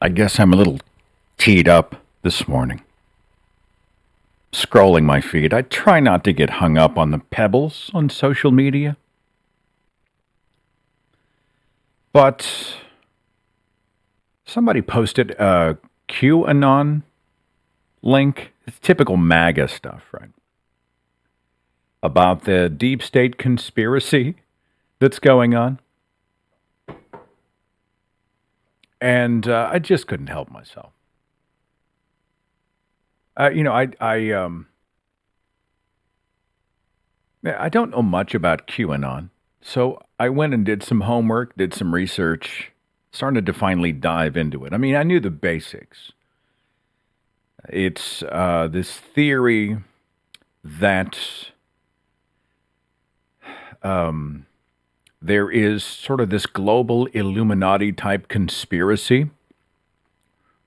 I guess I'm a little teed up this morning. Scrolling my feed, I try not to get hung up on the pebbles on social media. But somebody posted a QAnon link. It's typical MAGA stuff, right? About the deep state conspiracy that's going on. And I just couldn't help myself. I don't know much about QAnon, so I went and did some homework, did some research, started to finally dive into it. I mean, I knew the basics. It's this theory that um, there is sort of this global Illuminati type conspiracy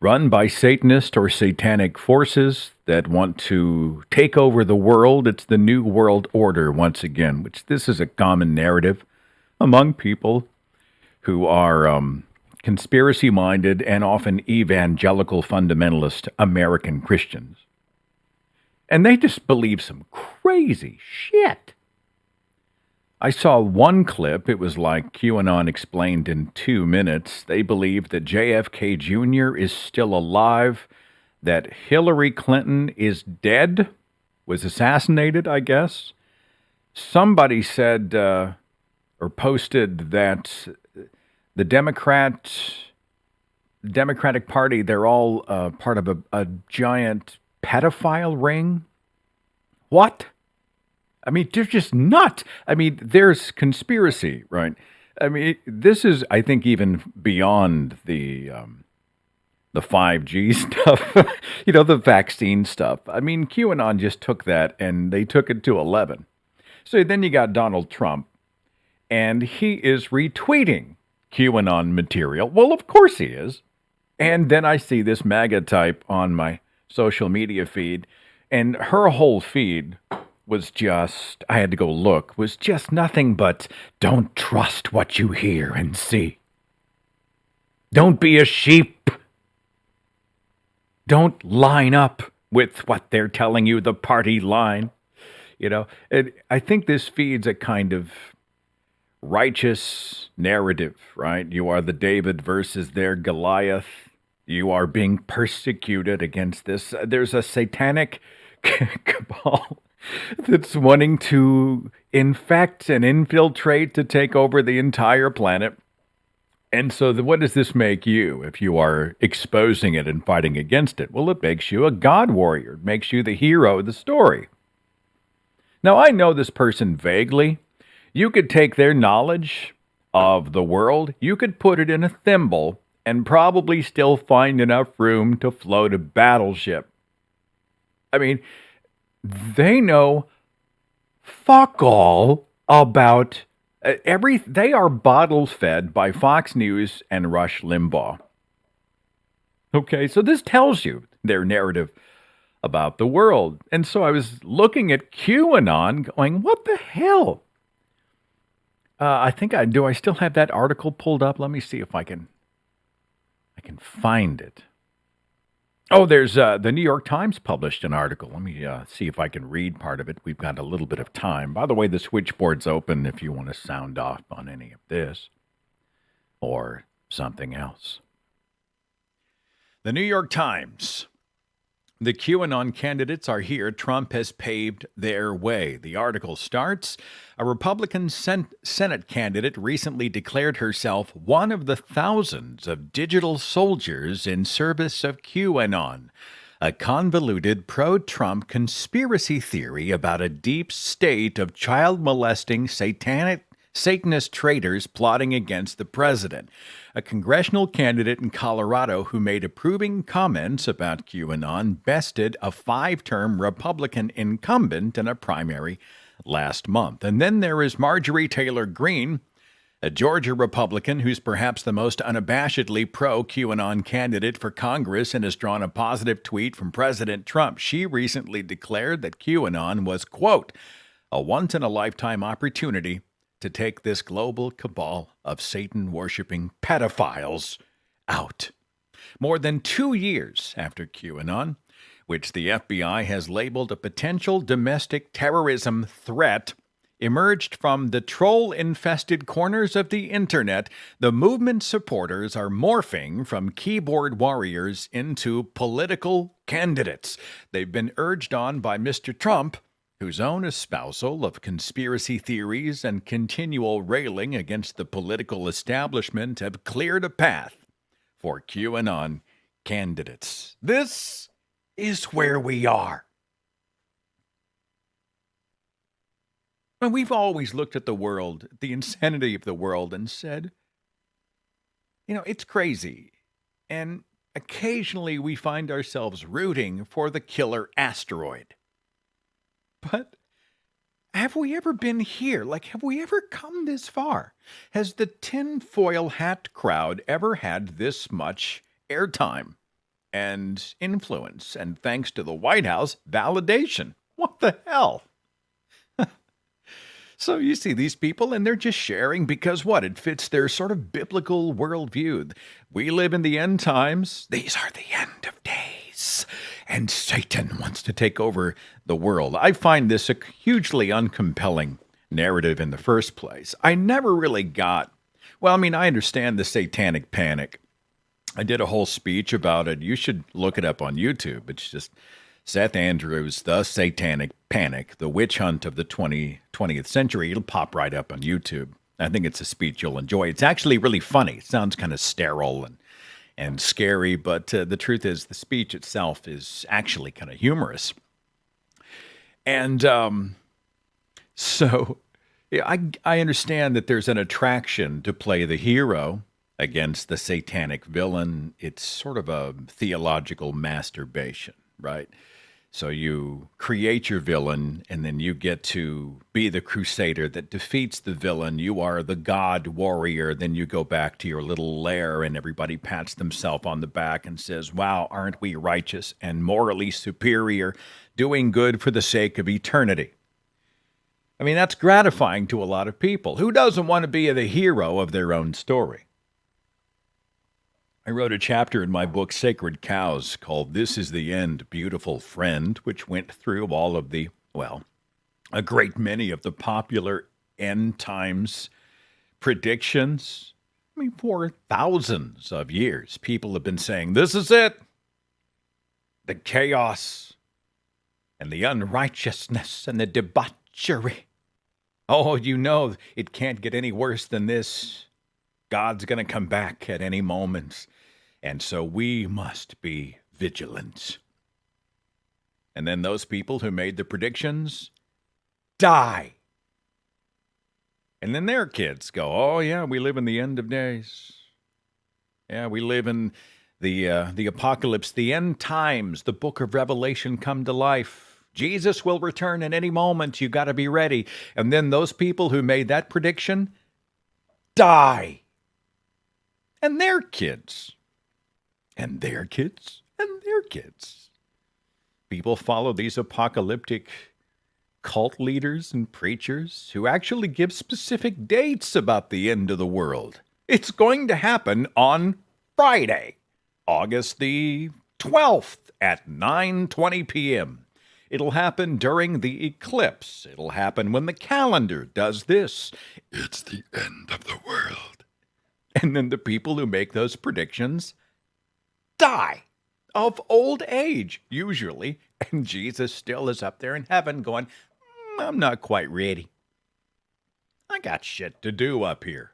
run by Satanist or satanic forces that want to take over the world. It's the New World Order once again, which this is a common narrative among people who are conspiracy minded and often evangelical fundamentalist American Christians. And they just believe some crazy shit. I saw one clip. It was like QAnon explained in 2 minutes. They believe that JFK Jr. is still alive, that Hillary Clinton is dead, was assassinated, I guess. Somebody said or posted that the Democratic Party, they're all part of a giant pedophile ring. What? I mean, they're just nuts. I mean, there's conspiracy, right? I mean, this is, I think, even beyond the 5G stuff, the vaccine stuff. I mean, QAnon just took that and they took it to 11. So then you got Donald Trump, and he is retweeting QAnon material. Well, of course he is. And then I see this MAGA type on my social media feed, and her whole feed was just, I had to go look, was just nothing but don't trust what you hear and see. Don't be a sheep. Don't line up with what they're telling you, the party line. I think this feeds a kind of righteous narrative, right? You are the David versus their Goliath. You are being persecuted against this. There's a satanic cabal that's wanting to infect and infiltrate to take over the entire planet. And so what does this make you if you are exposing it and fighting against it? Well, it makes you a God warrior. It makes you the hero of the story. Now, I know this person vaguely. You could take their knowledge of the world, you could put it in a thimble, and probably still find enough room to float a battleship. I mean, they know fuck all about they are bottle fed by Fox News and Rush Limbaugh. Okay, so this tells you their narrative about the world. And so I was looking at QAnon going, what the hell? I think I still have that article pulled up. Let me see if I can find it. Oh, there's the New York Times published an article. Let me see if I can read part of it. We've got a little bit of time. By the way, the switchboard's open if you want to sound off on any of this or something else. The New York Times. The QAnon candidates are here. Trump has paved their way. The article starts, a Republican Senate candidate recently declared herself one of the thousands of digital soldiers in service of QAnon, a convoluted pro-Trump conspiracy theory about a deep state of child-molesting Satanist traitors plotting against the president. A congressional candidate in Colorado who made approving comments about QAnon bested a 5-term Republican incumbent in a primary last month. And then there is Marjorie Taylor Greene, a Georgia Republican who's perhaps the most unabashedly pro-QAnon candidate for Congress and has drawn a positive tweet from President Trump. She recently declared that QAnon was, quote, a once-in-a-lifetime opportunity to take this global cabal of Satan-worshipping pedophiles out. More than 2 years after QAnon, which the FBI has labeled a potential domestic terrorism threat, emerged from the troll-infested corners of the internet, the movement's supporters are morphing from keyboard warriors into political candidates. They've been urged on by Mr. Trump, whose own espousal of conspiracy theories and continual railing against the political establishment have cleared a path for QAnon candidates. This is where we are. And we've always looked at the world, the insanity of the world, and said, it's crazy. And occasionally we find ourselves rooting for the killer asteroid. But have we ever been here? Have we ever come this far? Has the tinfoil hat crowd ever had this much airtime and influence, and thanks to the White House, validation? What the hell? So you see these people, and they're just sharing because what? It fits their sort of biblical worldview. We live in the end times. These are the end of days. And Satan wants to take over the world. I find this a hugely uncompelling narrative in the first place. I never really got, I understand the satanic panic. I did a whole speech about it. You should look it up on YouTube. It's just Seth Andrews, The Satanic Panic, the witch hunt of the 20th century. It'll pop right up on YouTube. I think it's a speech you'll enjoy. It's actually really funny. It sounds kind of sterile and scary, but the truth is the speech itself is actually kind of humorous. And so I understand that there's an attraction to play the hero against the satanic villain. It's sort of a theological masturbation, right? So you create your villain, and then you get to be the crusader that defeats the villain. You are the god warrior. Then you go back to your little lair, and everybody pats themselves on the back and says, wow, aren't we righteous and morally superior, doing good for the sake of eternity? That's gratifying to a lot of people. Who doesn't want to be the hero of their own story? I wrote a chapter in my book, Sacred Cows, called This Is the End, Beautiful Friend, which went through all of a great many of the popular end times predictions. For thousands of years, people have been saying, this is it. The chaos and the unrighteousness and the debauchery. Oh, it can't get any worse than this. God's going to come back at any moment. And so we must be vigilant. And then those people who made the predictions die. And then their kids go, oh, yeah, we live in the end of days. Yeah, we live in the apocalypse, the end times, the book of Revelation come to life. Jesus will return at any moment. You got to be ready. And then those people who made that prediction die. And their kids, and their kids, and their kids. People follow these apocalyptic cult leaders and preachers who actually give specific dates about the end of the world. It's going to happen on Friday, August the 12th at 9:20 p.m. It'll happen during the eclipse. It'll happen when the calendar does this. It's the end of the world. And then the people who make those predictions die of old age, usually. And Jesus still is up there in heaven going, I'm not quite ready. I got shit to do up here.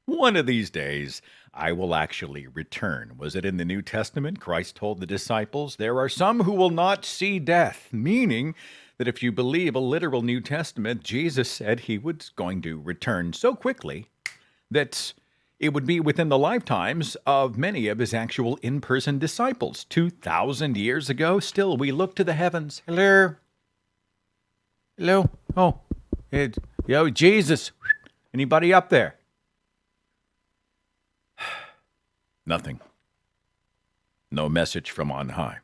One of these days, I will actually return. Was it in the New Testament? Christ told the disciples, there are some who will not see death, meaning that if you believe a literal New Testament, Jesus said he was going to return so quickly that it would be within the lifetimes of many of his actual in-person disciples. 2,000 years ago, still we look to the heavens. Hello? Hello? Oh, yo, Jesus. Anybody up there? Nothing. No message from on high.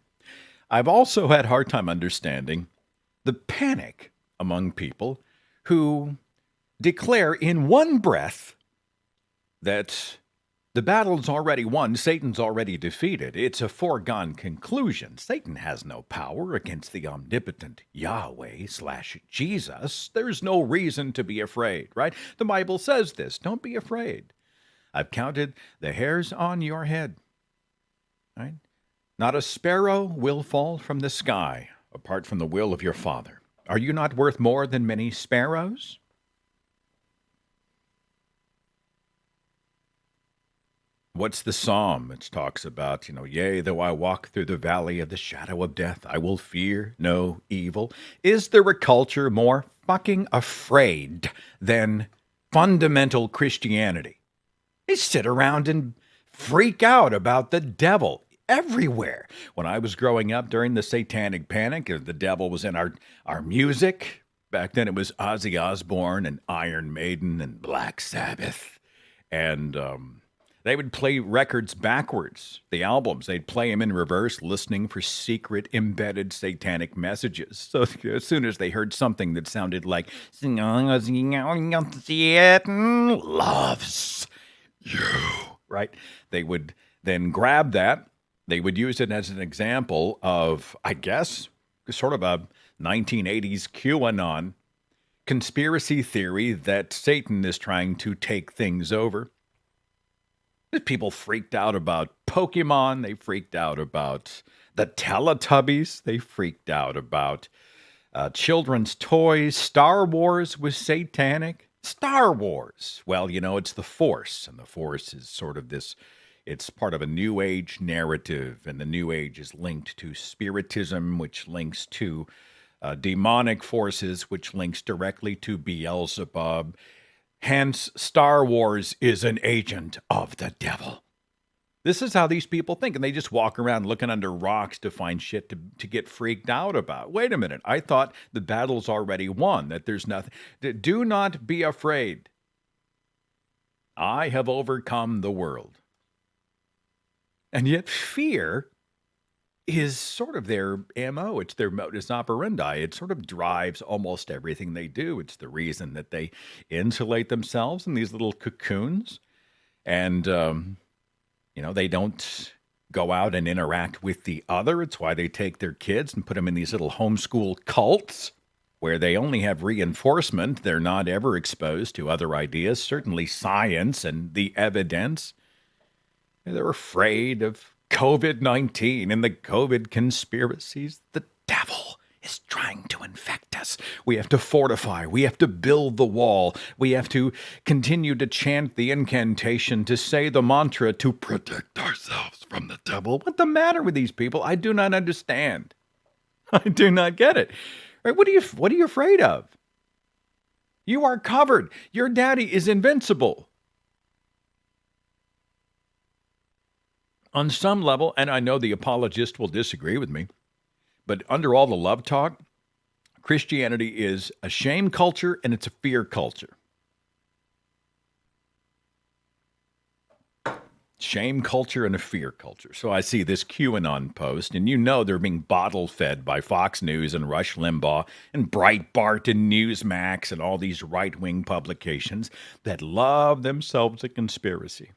I've also had a hard time understanding the panic among people who declare in one breath that The battle's already won. Satan's already defeated. It's a foregone conclusion. Satan has no power against the omnipotent Yahweh/Jesus. There's no reason to be afraid, right? The Bible says this. Don't be afraid. I've counted the hairs on your head, right? Not a sparrow will fall from the sky apart from the will of your Father. Are you not worth more than many sparrows? What's the psalm? It talks about, yea, though I walk through the valley of the shadow of death, I will fear no evil. Is there a culture more fucking afraid than fundamental Christianity? They sit around and freak out about the devil everywhere. When I was growing up during the Satanic Panic, the devil was in our music. Back then it was Ozzy Osbourne and Iron Maiden and Black Sabbath. And they would play records backwards, the albums. They'd play them in reverse, listening for secret embedded satanic messages. So as soon as they heard something that sounded like Satan loves you, right? They would then grab that. They would use it as an example of, I guess, sort of a 1980s QAnon conspiracy theory that Satan is trying to take things over. People freaked out about Pokemon. They freaked out about the Teletubbies. They freaked out about children's toys. Star Wars was satanic. Star Wars. Well, it's the Force, and the Force is sort of this, it's part of a New Age narrative, and the New Age is linked to Spiritism, which links to demonic forces, which links directly to Beelzebub. Hence, Star Wars is an agent of the devil. This is how these people think, and they just walk around looking under rocks to find shit to get freaked out about. Wait a minute, I thought the battle's already won, that there's nothing. Do not be afraid. I have overcome the world. And yet fear is sort of their MO. It's their modus operandi. It sort of drives almost everything they do. It's the reason that they insulate themselves in these little cocoons. And, they don't go out and interact with the other. It's why they take their kids and put them in these little homeschool cults where they only have reinforcement. They're not ever exposed to other ideas, certainly science and the evidence. They're afraid of COVID-19 and the COVID conspiracies. The devil is trying to infect us. We have to fortify. We have to build the wall. We have to continue to chant the incantation, to say the mantra, to protect ourselves from the devil. What's the matter with these people? I do not understand. I do not get it. Right? What are you afraid of? You are covered. Your daddy is invincible. On some level, and I know the apologist will disagree with me, but under all the love talk, Christianity is a shame culture and it's a fear culture. Shame culture and a fear culture. So I see this QAnon post, and they're being bottle fed by Fox News and Rush Limbaugh and Breitbart and Newsmax and all these right-wing publications that love themselves a conspiracy.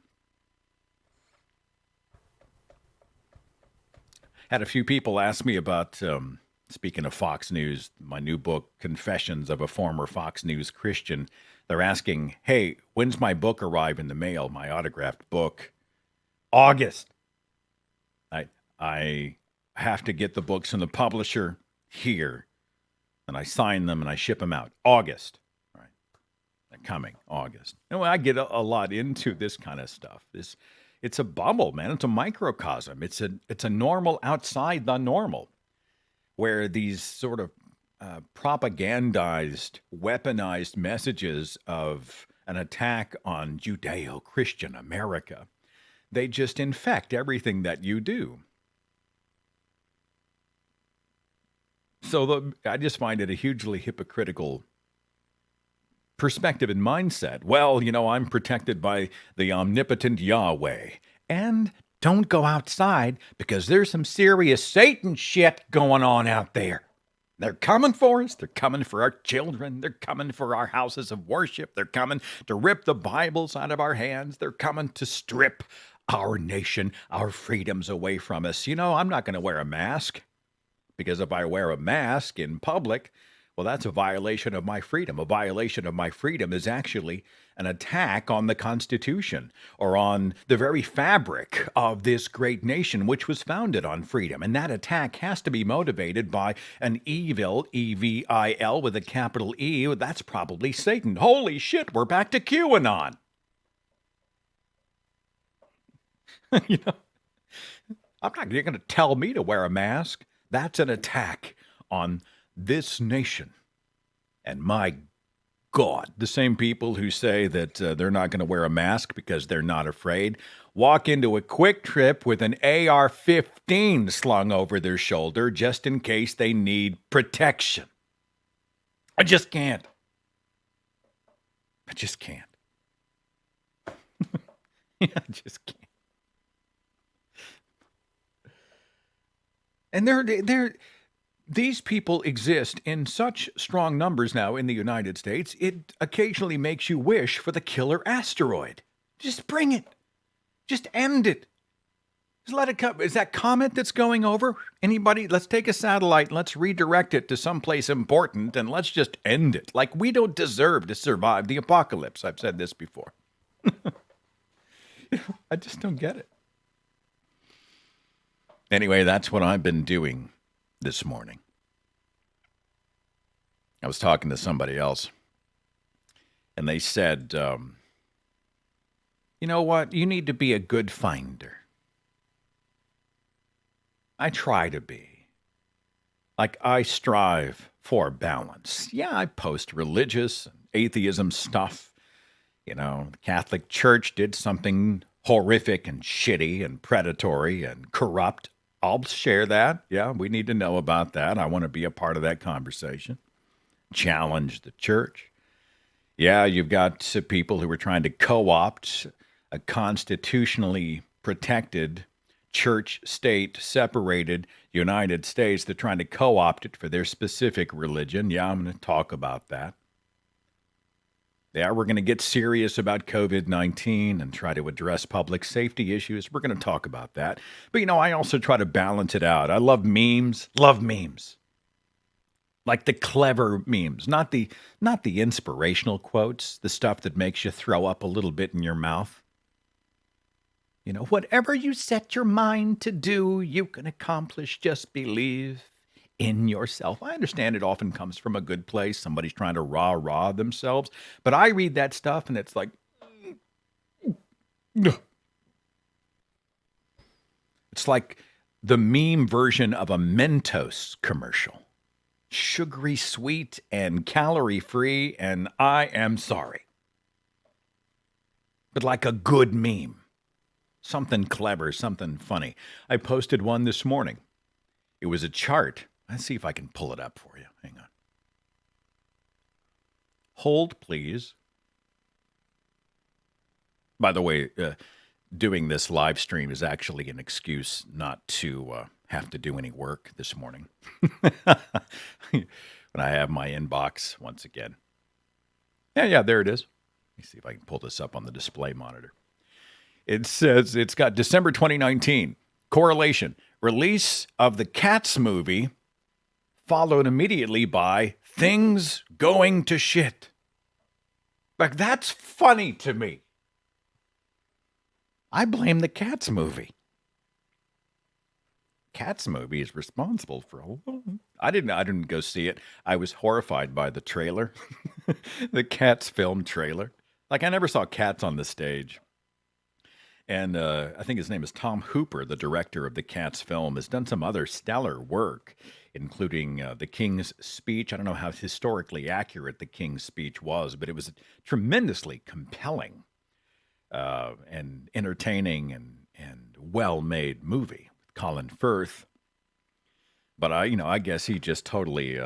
Had a few people ask me about, speaking of Fox News, my new book, Confessions of a Former Fox News Christian. They're asking, hey, when's my book arrive in the mail, my autographed book? August. I have to get the books from the publisher here, and I sign them and I ship them out. August. All right. They're coming, August. Anyway, I get a lot into this kind of stuff. It's a bubble, man. It's a microcosm. It's a normal outside the normal, where these sort of propagandized, weaponized messages of an attack on Judeo-Christian America, they just infect everything that you do. So I just find it a hugely hypocritical perspective and mindset. Well, I'm protected by the omnipotent Yahweh. And don't go outside because there's some serious Satan shit going on out there. They're coming for us. They're coming for our children. They're coming for our houses of worship. They're coming to rip the Bibles out of our hands. They're coming to strip our nation, our freedoms away from us. You know, I'm not going to wear a mask because if I wear a mask in public, well, that's a violation of my freedom. A violation of my freedom is actually an attack on the Constitution or on the very fabric of this great nation, which was founded on freedom. And that attack has to be motivated by an evil, E-V-I-L, with a capital E. That's probably Satan. Holy shit, we're back to QAnon. You know, you're going to tell me to wear a mask. That's an attack on this nation. And my God, the same people who say that they're not going to wear a mask because they're not afraid walk into a quick trip with an AR-15 slung over their shoulder just in case they need protection. I just can't. I just can't. I just can't. And these people exist in such strong numbers now in the United States, it occasionally makes you wish for the killer asteroid. Just bring it. Just end it. Just let it come. Is that comet that's going over? Anybody? Let's take a satellite and let's redirect it to someplace important and let's just end it. Like we don't deserve to survive the apocalypse. I've said this before. I just don't get it. Anyway, that's what I've been doing this morning. I was talking to somebody else, and they said, you know what? You need to be a good finder. I try to be. Like, I strive for balance. Yeah, I post religious and atheism stuff. You know, the Catholic Church did something horrific and shitty and predatory and corrupt. I'll share that. Yeah, we need to know about that. I want to be a part of that conversation. Challenge the church. Yeah, you've got people who are trying to co-opt a constitutionally protected church-state separated United States. They're trying to co-opt it for their specific religion. Yeah, I'm going to talk about that. Yeah, we're going to get serious about COVID-19 and try to address public safety issues. We're going to talk about that. But, you know, I also try to balance it out. I love memes. Love memes. Like the clever memes, not the inspirational quotes, the stuff that makes you throw up a little bit in your mouth. You know, whatever you set your mind to do, you can accomplish. Just believe in yourself. I understand it often comes from a good place. Somebody's trying to rah-rah themselves. But I read that stuff and it's like, it's like the meme version of a Mentos commercial. Sugary sweet and calorie free, and I am sorry. But like a good meme. Something clever, something funny. I posted one this morning. It was a chart. Let's see if I can pull it up for you. Hang on. Hold, please. By the way, doing this live stream is actually an excuse not to have to do any work this morning. When I have my inbox once again. Yeah, there it is. Let me see if I can pull this up on the display monitor. It says it's got December 2019. Correlation. Release of the Cats movie followed immediately by things going to shit. Like, that's funny to me. I blame the Cats movie. Cats movie is responsible for a lot. I didn't go see it. I was horrified by the trailer. The Cats film trailer. Like, I never saw Cats on the stage. And I think his name is Tom Hooper, the director of the Cats film, has done some other stellar work, including The King's Speech. I don't know how historically accurate The King's Speech was, but it was a tremendously compelling and entertaining and well-made movie. Colin Firth. But I guess he just totally,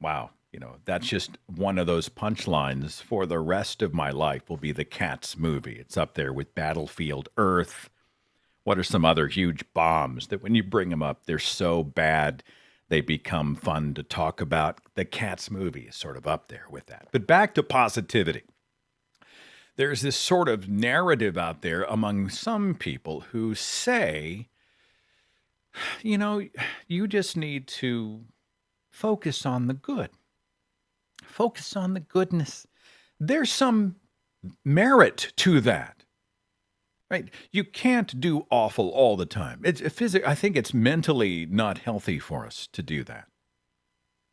wow. That's just one of those punchlines for the rest of my life will be the Cats movie. It's up there with Battlefield Earth. What are some other huge bombs that when you bring them up, they're so bad they become fun to talk about. The Cats movie is sort of up there with that. But back to positivity. There's this sort of narrative out there among some people who say, you just need to focus on the good. Focus on the goodness. There's some merit to that. Right? You can't do awful all the time. I think it's mentally not healthy for us to do that.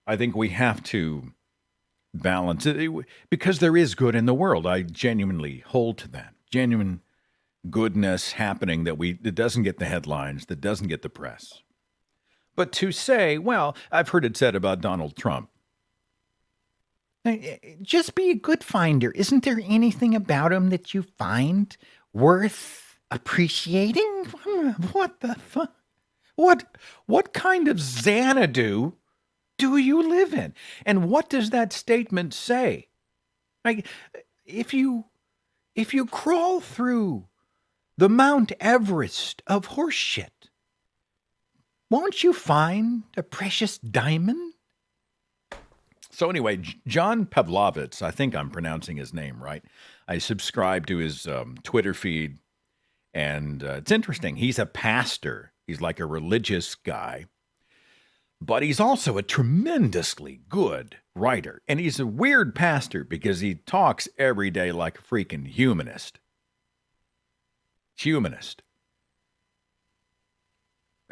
I think we have to balance it because there is good in the world. I genuinely hold to that. Genuine goodness happening that doesn't get the headlines, that doesn't get the press. But to say, well, I've heard it said about Donald Trump, just be a good finder. Isn't there anything about him that you find worth appreciating? What the fuck? What kind of Xanadu do you live in? And what does that statement say? Like, if you crawl through the Mount Everest of horseshit, won't you find a precious diamond? So anyway, John Pavlovitz, I think I'm pronouncing his name right. I subscribe to his Twitter feed, and it's interesting. He's a pastor. He's like a religious guy, but he's also a tremendously good writer. And he's a weird pastor because he talks every day like a freaking humanist.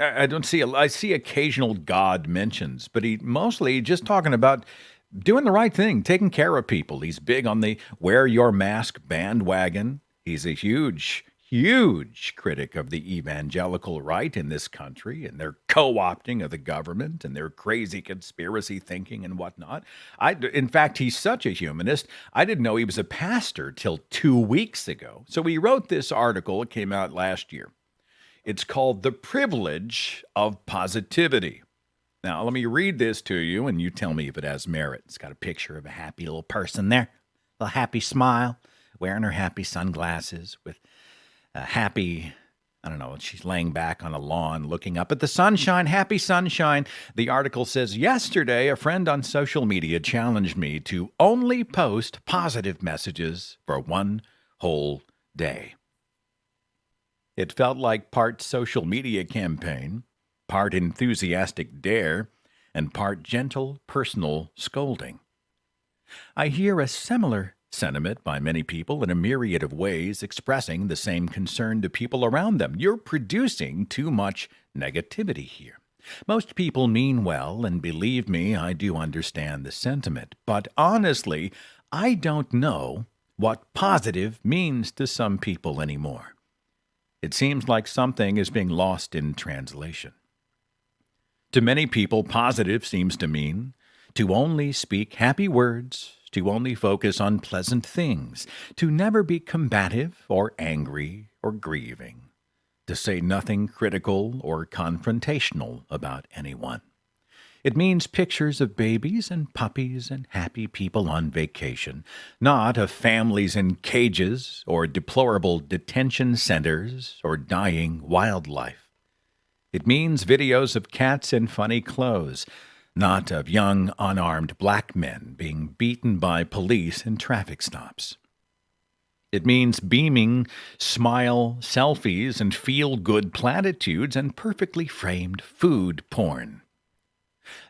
I see occasional God mentions, but he mostly just talking about doing the right thing, taking care of people. He's big on the wear your mask bandwagon. He's a huge critic of the evangelical right in this country and their co-opting of the government and their crazy conspiracy thinking and whatnot. In fact, he's such a humanist, I didn't know he was a pastor till 2 weeks ago. So he wrote this article. It came out last year. It's called The Privilege of Positivity. Now, let me read this to you, and you tell me if it has merit. It's got a picture of a happy little person there, a little happy smile, wearing her happy sunglasses with a happy, she's laying back on a lawn looking up at the sunshine, happy sunshine. The article says, yesterday, a friend on social media challenged me to only post positive messages for one whole day. It felt like part social media campaign, part enthusiastic dare, and part gentle personal scolding. I hear a similar sentiment by many people in a myriad of ways expressing the same concern to people around them. You're producing too much negativity here. Most people mean well, and believe me, I do understand the sentiment. But honestly, I don't know what positive means to some people anymore. It seems like something is being lost in translation. To many people, positive seems to mean to only speak happy words, to only focus on pleasant things, to never be combative or angry or grieving, to say nothing critical or confrontational about anyone. It means pictures of babies and puppies and happy people on vacation, not of families in cages or deplorable detention centers or dying wildlife. It means videos of cats in funny clothes, not of young, unarmed black men being beaten by police in traffic stops. It means beaming, smile selfies and feel-good platitudes and perfectly framed food porn.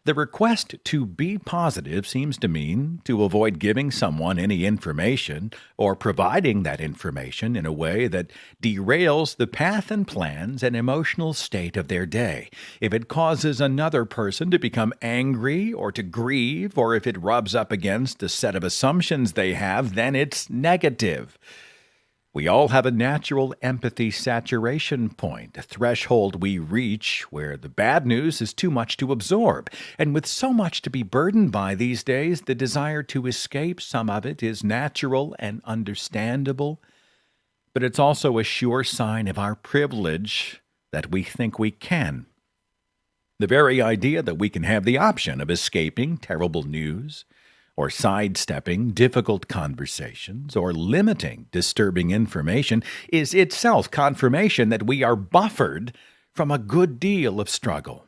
The request to be positive seems to mean to avoid giving someone any information or providing that information in a way that derails the path and plans and emotional state of their day. If it causes another person to become angry or to grieve, or if it rubs up against a set of assumptions they have, then it's negative. We all have a natural empathy saturation point, a threshold we reach where the bad news is too much to absorb. And with so much to be burdened by these days, the desire to escape some of it is natural and understandable. But it's also a sure sign of our privilege that we think we can. The very idea that we can have the option of escaping terrible news, or sidestepping difficult conversations, or limiting disturbing information is itself confirmation that we are buffered from a good deal of struggle.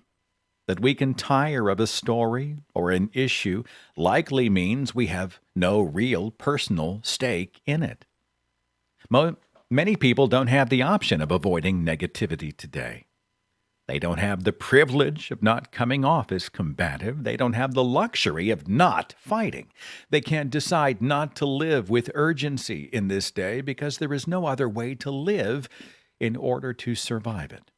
That we can tire of a story or an issue likely means we have no real personal stake in it. Many people don't have the option of avoiding negativity today. They don't have the privilege of not coming off as combative. They don't have the luxury of not fighting. They can't decide not to live with urgency in this day because there is no other way to live in order to survive it.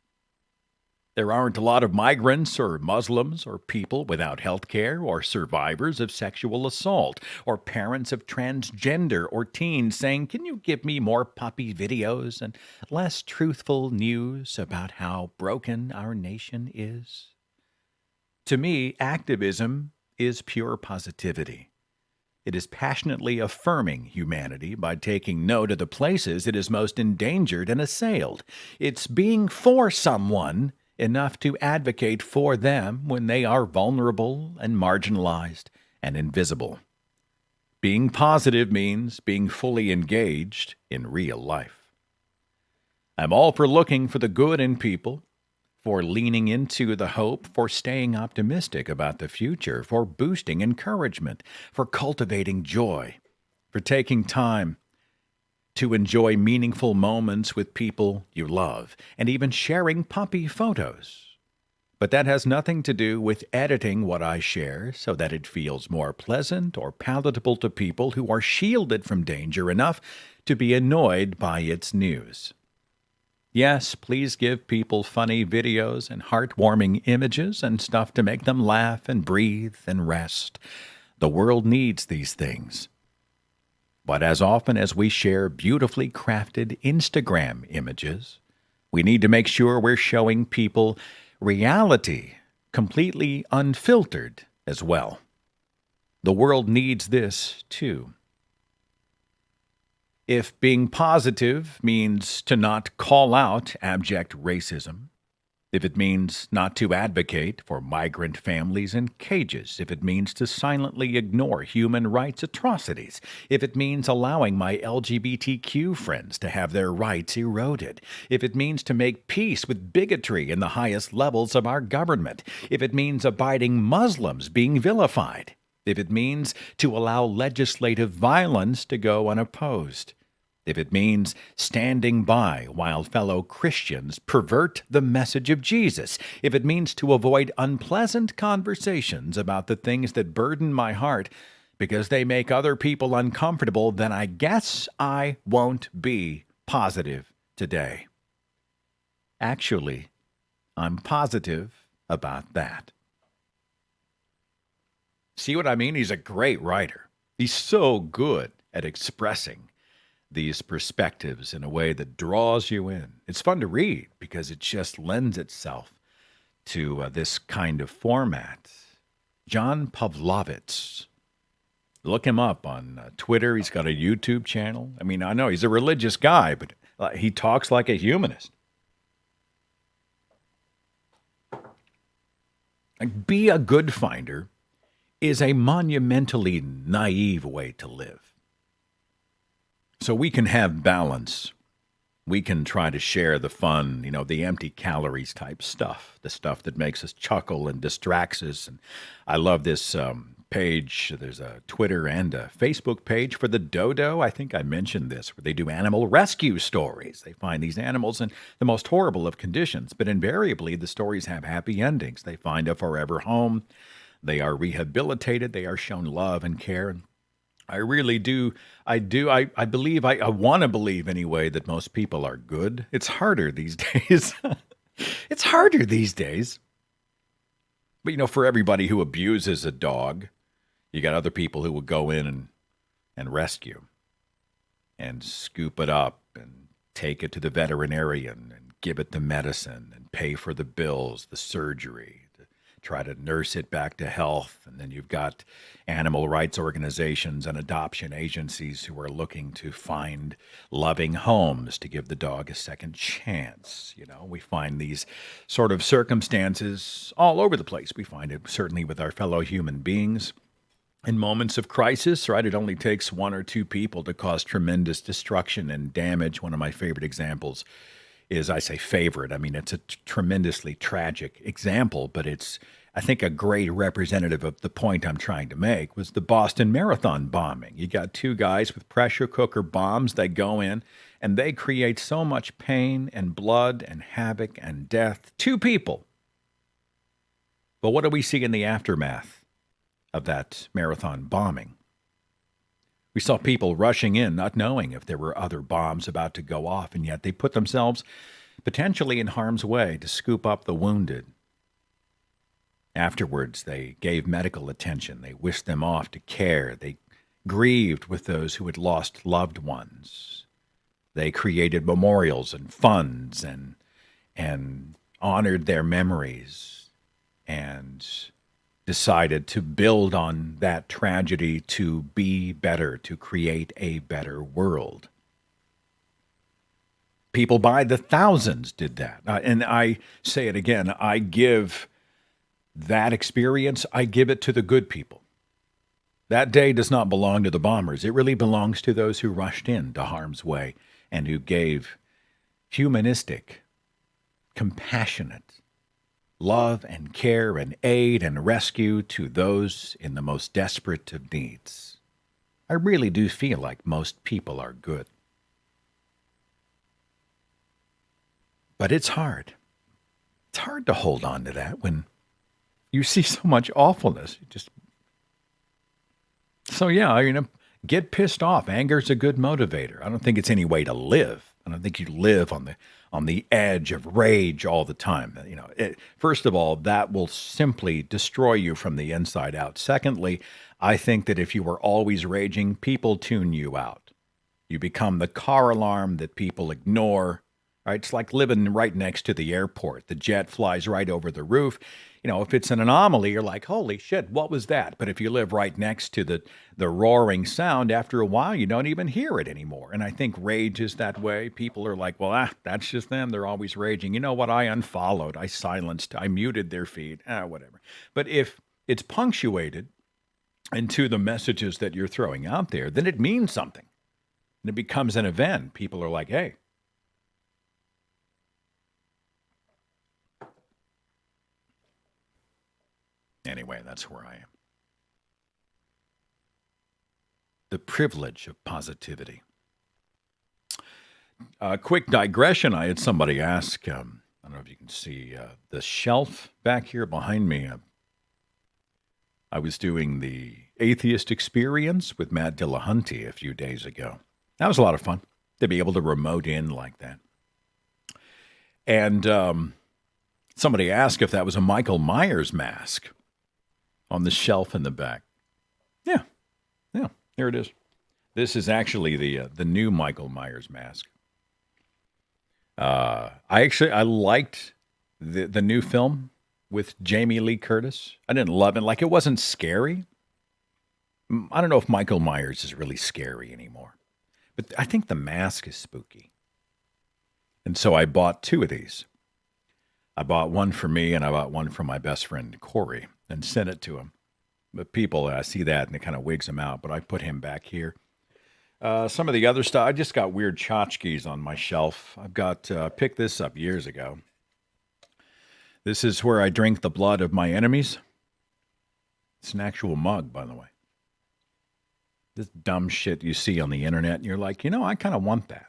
There aren't a lot of migrants or Muslims or people without health care or survivors of sexual assault or parents of transgender or teens saying, "Can you give me more puppy videos and less truthful news about how broken our nation is?" To me, activism is pure positivity. It is passionately affirming humanity by taking note of the places it is most endangered and assailed. It's being for someone enough to advocate for them when they are vulnerable and marginalized and invisible. Being positive means being fully engaged in real life. I'm all for looking for the good in people, for leaning into the hope, for staying optimistic about the future, for boosting encouragement, for cultivating joy, for taking time to enjoy meaningful moments with people you love, and even sharing puppy photos. But that has nothing to do with editing what I share so that it feels more pleasant or palatable to people who are shielded from danger enough to be annoyed by its news. Yes, please give people funny videos and heartwarming images and stuff to make them laugh and breathe and rest. The world needs these things. But as often as we share beautifully crafted Instagram images, we need to make sure we're showing people reality completely unfiltered as well. The world needs this too. If being positive means to not call out abject racism, if it means not to advocate for migrant families in cages, if it means to silently ignore human rights atrocities, if it means allowing my LGBTQ friends to have their rights eroded, if it means to make peace with bigotry in the highest levels of our government, if it means abiding Muslims being vilified, if it means to allow legislative violence to go unopposed, if it means standing by while fellow Christians pervert the message of Jesus, if it means to avoid unpleasant conversations about the things that burden my heart because they make other people uncomfortable, then I guess I won't be positive today. Actually, I'm positive about that. See what I mean? He's a great writer. He's so good at expressing these perspectives in a way that draws you in. It's fun to read because it just lends itself to this kind of format. John Pavlovitz. Look him up on Twitter. He's got a YouTube channel. I mean, I know he's a religious guy, but he talks like a humanist. Like, be a good finder is a monumentally naive way to live. So we can have balance. We can try to share the fun, the empty calories type stuff, the stuff that makes us chuckle and distracts us. And I love this page. There's a Twitter and a Facebook page for the dodo. I think I mentioned this, where they do animal rescue stories. They find these animals in the most horrible of conditions, but invariably the stories have happy endings. They find a forever home. They are rehabilitated. They are shown love and care. And I really do. I believe, I want to believe anyway, that most people are good. It's harder these days. It's harder these days. But, for everybody who abuses a dog, you got other people who will go in and rescue and scoop it up and take it to the veterinarian and give it the medicine and pay for the bills, the surgery, try to nurse it back to health. And then you've got animal rights organizations and adoption agencies who are looking to find loving homes to give the dog a second chance. We find these sort of circumstances all over the place. We find it certainly with our fellow human beings. In moments of crisis, right, it only takes one or two people to cause tremendous destruction and damage. One of my favorite examples is, I say favorite. I mean, it's a tremendously tragic example, but it's, I think, a great representative of the point I'm trying to make was the Boston Marathon bombing. You got two guys with pressure cooker bombs that go in and they create so much pain and blood and havoc and death. Two people. But what do we see in the aftermath of that marathon bombing? We saw people rushing in, not knowing if there were other bombs about to go off, and yet they put themselves potentially in harm's way to scoop up the wounded. Afterwards, they gave medical attention. They whisked them off to care. They grieved with those who had lost loved ones. They created memorials and funds and honored their memories and decided to build on that tragedy to be better, to create a better world. People by the thousands did that. And I say it again, I give that experience, I give it to the good people. That day does not belong to the bombers. It really belongs to those who rushed into harm's way and who gave humanistic, compassionate love and care and aid and rescue to those in the most desperate of needs. I really do feel like most people are good. But it's hard. It's hard to hold on to that when you see so much awfulness. Get pissed off. Anger's a good motivator. I don't think it's any way to live. I don't think you live on the edge of rage all the time. First of all, that will simply destroy you from the inside out. Secondly, I think that if you are always raging, people tune you out. You become the car alarm that people ignore. Right? It's like living right next to the airport. The jet flies right over the roof. If it's an anomaly, you're like, holy shit, what was that? But if you live right next to the roaring sound, after a while, you don't even hear it anymore. And I think rage is that way. People are like, well, that's just them. They're always raging. You know what? I unfollowed. I silenced. I muted their feed. Whatever. But if it's punctuated into the messages that you're throwing out there, then it means something. And it becomes an event. People are like, hey. Anyway, that's where I am. The privilege of positivity. Quick digression. I had somebody ask, I don't know if you can see the shelf back here behind me. I was doing the Atheist Experience with Matt Dillahunty a few days ago. That was a lot of fun to be able to remote in like that. And somebody asked if that was a Michael Myers mask on the shelf in the back. Yeah, here it is. This is actually the new Michael Myers mask. I liked the new film with Jamie Lee Curtis. I didn't love it. Like, it wasn't scary. I don't know if Michael Myers is really scary anymore. But I think the mask is spooky. And so I bought two of these. I bought one for me and I bought one for my best friend, Corey, and sent it to him. But people, I see that and it kind of wigs them out, but I put him back here. Some of the other stuff, I just got weird tchotchkes on my shelf. I've got, picked this up years ago. This is where I drink the blood of my enemies. It's an actual mug, by the way. This dumb shit you see on the internet, and you're like, I kind of want that.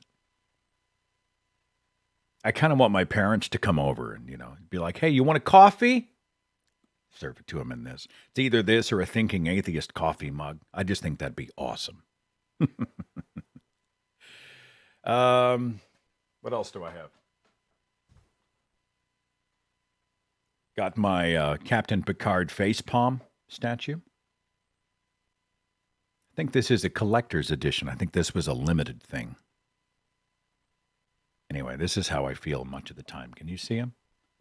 I kind of want my parents to come over and, be like, hey, you want a coffee? Serve it to them in this. It's either this or a Thinking Atheist coffee mug. I just think that'd be awesome. What else do I have? Got my Captain Picard facepalm statue. I think this is a collector's edition. I think this was a limited thing. Anyway, this is how I feel much of the time. Can you see him?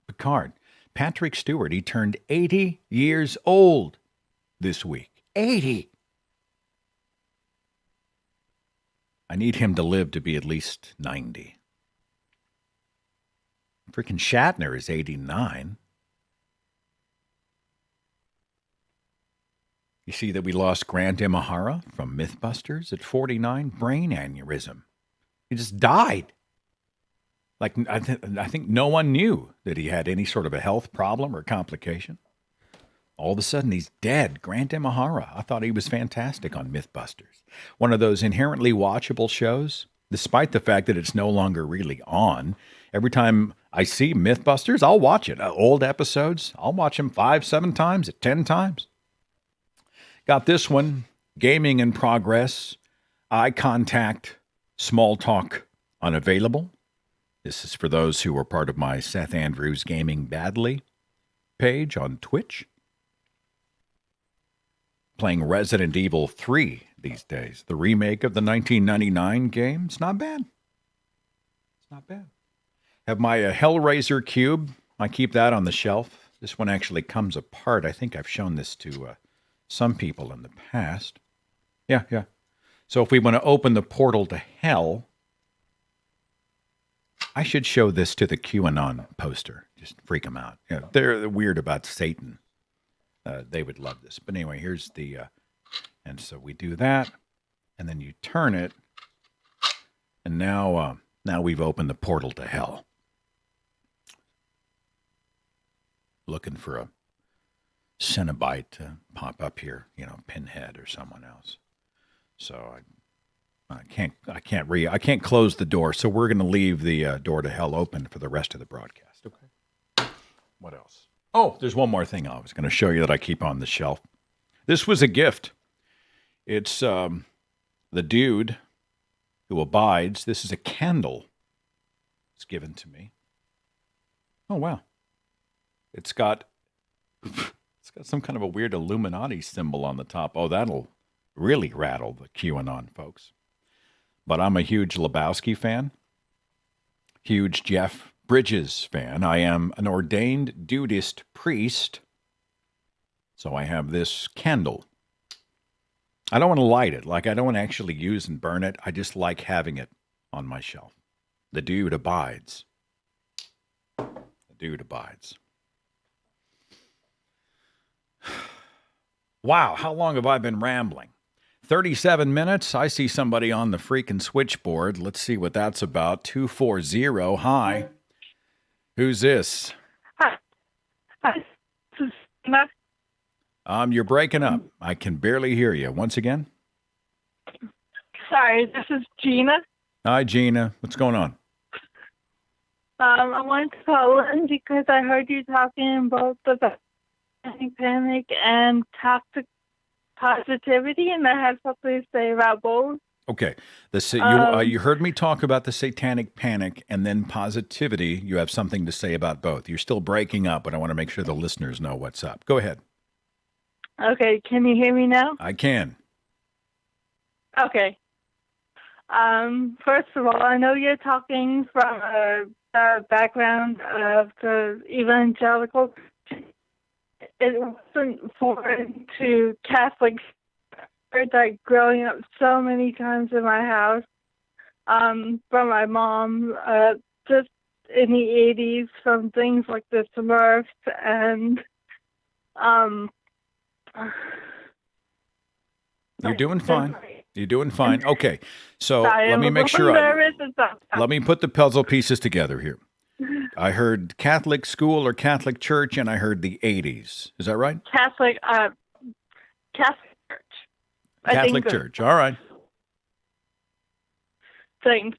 Picard. Patrick Stewart. He turned 80 years old this week. 80. I need him to live to be at least 90. Freaking Shatner is 89. You see that we lost Grant Imahara from Mythbusters at 49, brain aneurysm. He just died. Like, I think no one knew that he had any sort of a health problem or complication. All of a sudden, he's dead. Grant Imahara. I thought he was fantastic on Mythbusters. One of those inherently watchable shows, despite the fact that it's no longer really on. Every time I see Mythbusters, I'll watch it. Old episodes, I'll watch them 5, 7 times, 10 times. Got this one, Gaming in Progress, Eye Contact, Small Talk Unavailable. This is for those who are part of my Seth Andrews Gaming Badly page on Twitch. Playing Resident Evil 3 these days. The remake of the 1999 game. It's not bad. It's not bad. Have my Hellraiser cube. I keep that on the shelf. This one actually comes apart. I think I've shown this to some people in the past. Yeah. So if we want to open the portal to hell, I should show this to the QAnon poster. Just freak them out. Yeah, they're weird about Satan. They would love this. But anyway, here's the... and so we do that, and then you turn it, and now we've opened the portal to hell. Looking for a Cenobite to pop up here, Pinhead or someone else. So I can't close the door, so we're going to leave the door to hell open for the rest of the broadcast. Okay. What else? Oh, there's one more thing I was going to show you that I keep on the shelf. This was a gift. It's the dude who abides. This is a candle. It's given to me. Oh, wow. It's got some kind of a weird Illuminati symbol on the top. Oh, that'll really rattle the QAnon folks. But I'm a huge Lebowski fan. Huge Jeff Bridges fan. I am an ordained Dudist priest. So I have this candle. I don't want to light it. I don't want to actually use and burn it. I just like having it on my shelf. The dude abides. The dude abides. Wow, how long have I been rambling? 37 minutes. I see somebody on the freaking switchboard. Let's see what that's about. 240. Hi. Who's this? Hi. This is Tina. You're breaking up. I can barely hear you. Once again? Sorry, this is Gina. Hi, Gina. What's going on? I wanted to call in because I heard you talking about the panic and toxic positivity, and I had something to say about both. Okay. You heard me talk about the satanic panic and then positivity. You have something to say about both. You're still breaking up, but I want to make sure the listeners know what's up. Go ahead. Okay. Can you hear me now? I can. Okay. First of all, I know you're talking from the background of the evangelical. It wasn't foreign to Catholics. Like growing up so many times in my house, from my mom, just in the 80s, from things like the Smurfs and You're doing fine. You're doing fine. Okay, so sorry, let me make sure. Let me put the puzzle pieces together here. I heard Catholic school or Catholic church, and I heard the 80s. Is that right? Catholic church. Catholic church. All right. Thanks.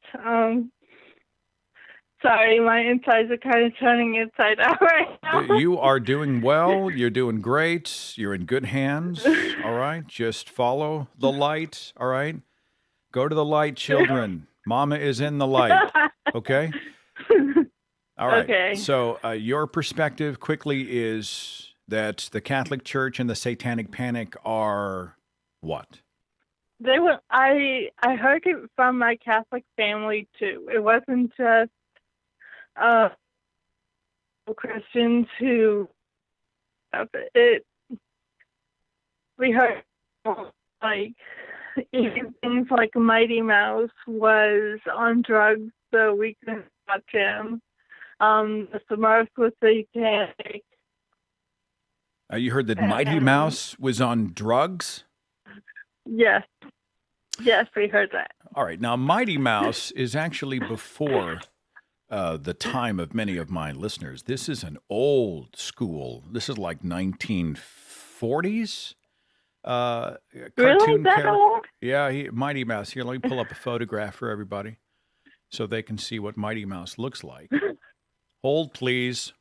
Sorry, my insides are kind of turning inside out right now. You are doing well. You're doing great. You're in good hands. All right. Just follow the light. All right. Go to the light, children. Mama is in the light. Okay. All right. Okay. So your perspective quickly is that the Catholic Church and the Satanic Panic are what? They were. I heard it from my Catholic family too. It wasn't just Christians who it. We heard like even things like Mighty Mouse was on drugs, so we couldn't watch him. The Smurfs was satanic. You heard that Mighty Mouse was on drugs? Yes. Yes, we heard that. All right. Now, Mighty Mouse is actually before the time of many of my listeners. This is an old school. This is like 1940s Really? cartoon That character. old? Yeah, Mighty Mouse. Here, let me pull up a photograph for everybody so they can see what Mighty Mouse looks like. Hold, please.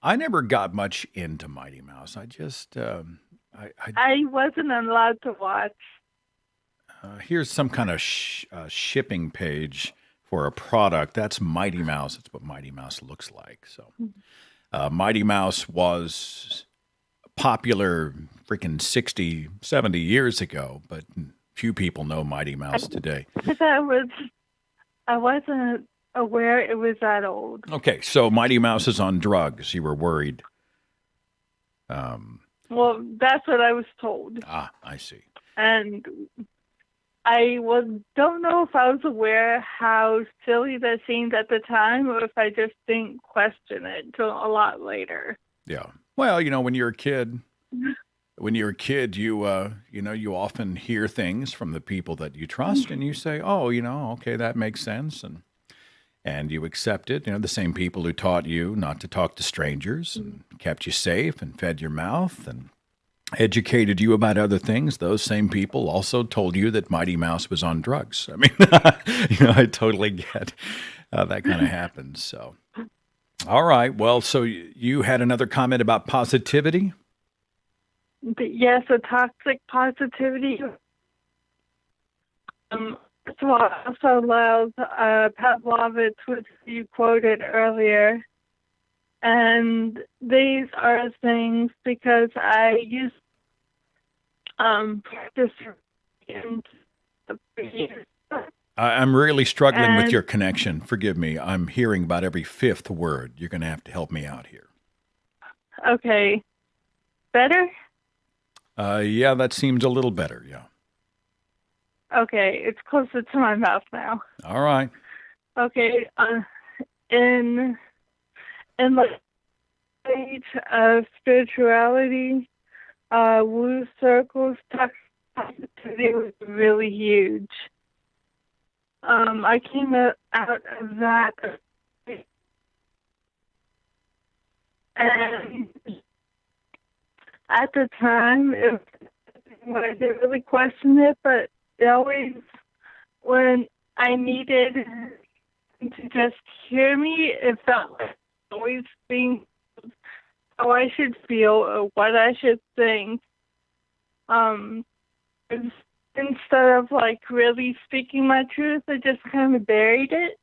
I never got much into Mighty Mouse. I just, I wasn't allowed to watch. here's some kind of shipping page for a product. That's Mighty Mouse. That's what Mighty Mouse looks like. So, Mighty Mouse was popular freaking 60, 70 years ago, but few people know Mighty Mouse today. I wasn't aware it was that old. Okay, so Mighty Mouse is on drugs. You were worried. Well, that's what I was told. I see. And I don't know if I was aware how silly that seemed at the time, or if I just didn't question it until a lot later. Yeah. Well, when you're a kid, you often hear things from the people that you trust, and you say, "Oh, okay, that makes sense," and you accept it. The same people who taught you not to talk to strangers and kept you safe and fed your mouth and educated you about other things. Those same people also told you that Mighty Mouse was on drugs. I mean, I totally get how that kind of happens. So, all right. Well, so you had another comment about positivity? Yes, a toxic positivity. So I also love Pavlovitz, which you quoted earlier. And these are things because I used practice in the years. I'm really struggling with your connection. Forgive me. I'm hearing about every fifth word. You're going to have to help me out here. Okay. Better? Yeah, that seems a little better. Yeah. Okay, it's closer to my mouth now. All right. Okay. In the stage of spirituality, Wu circles, toxicity was really huge. I came out of that, and at the time, I didn't really question it, but it always, when I needed to just hear me, it felt like always being how I should feel or what I should think. Instead of really speaking my truth, I just kind of buried it.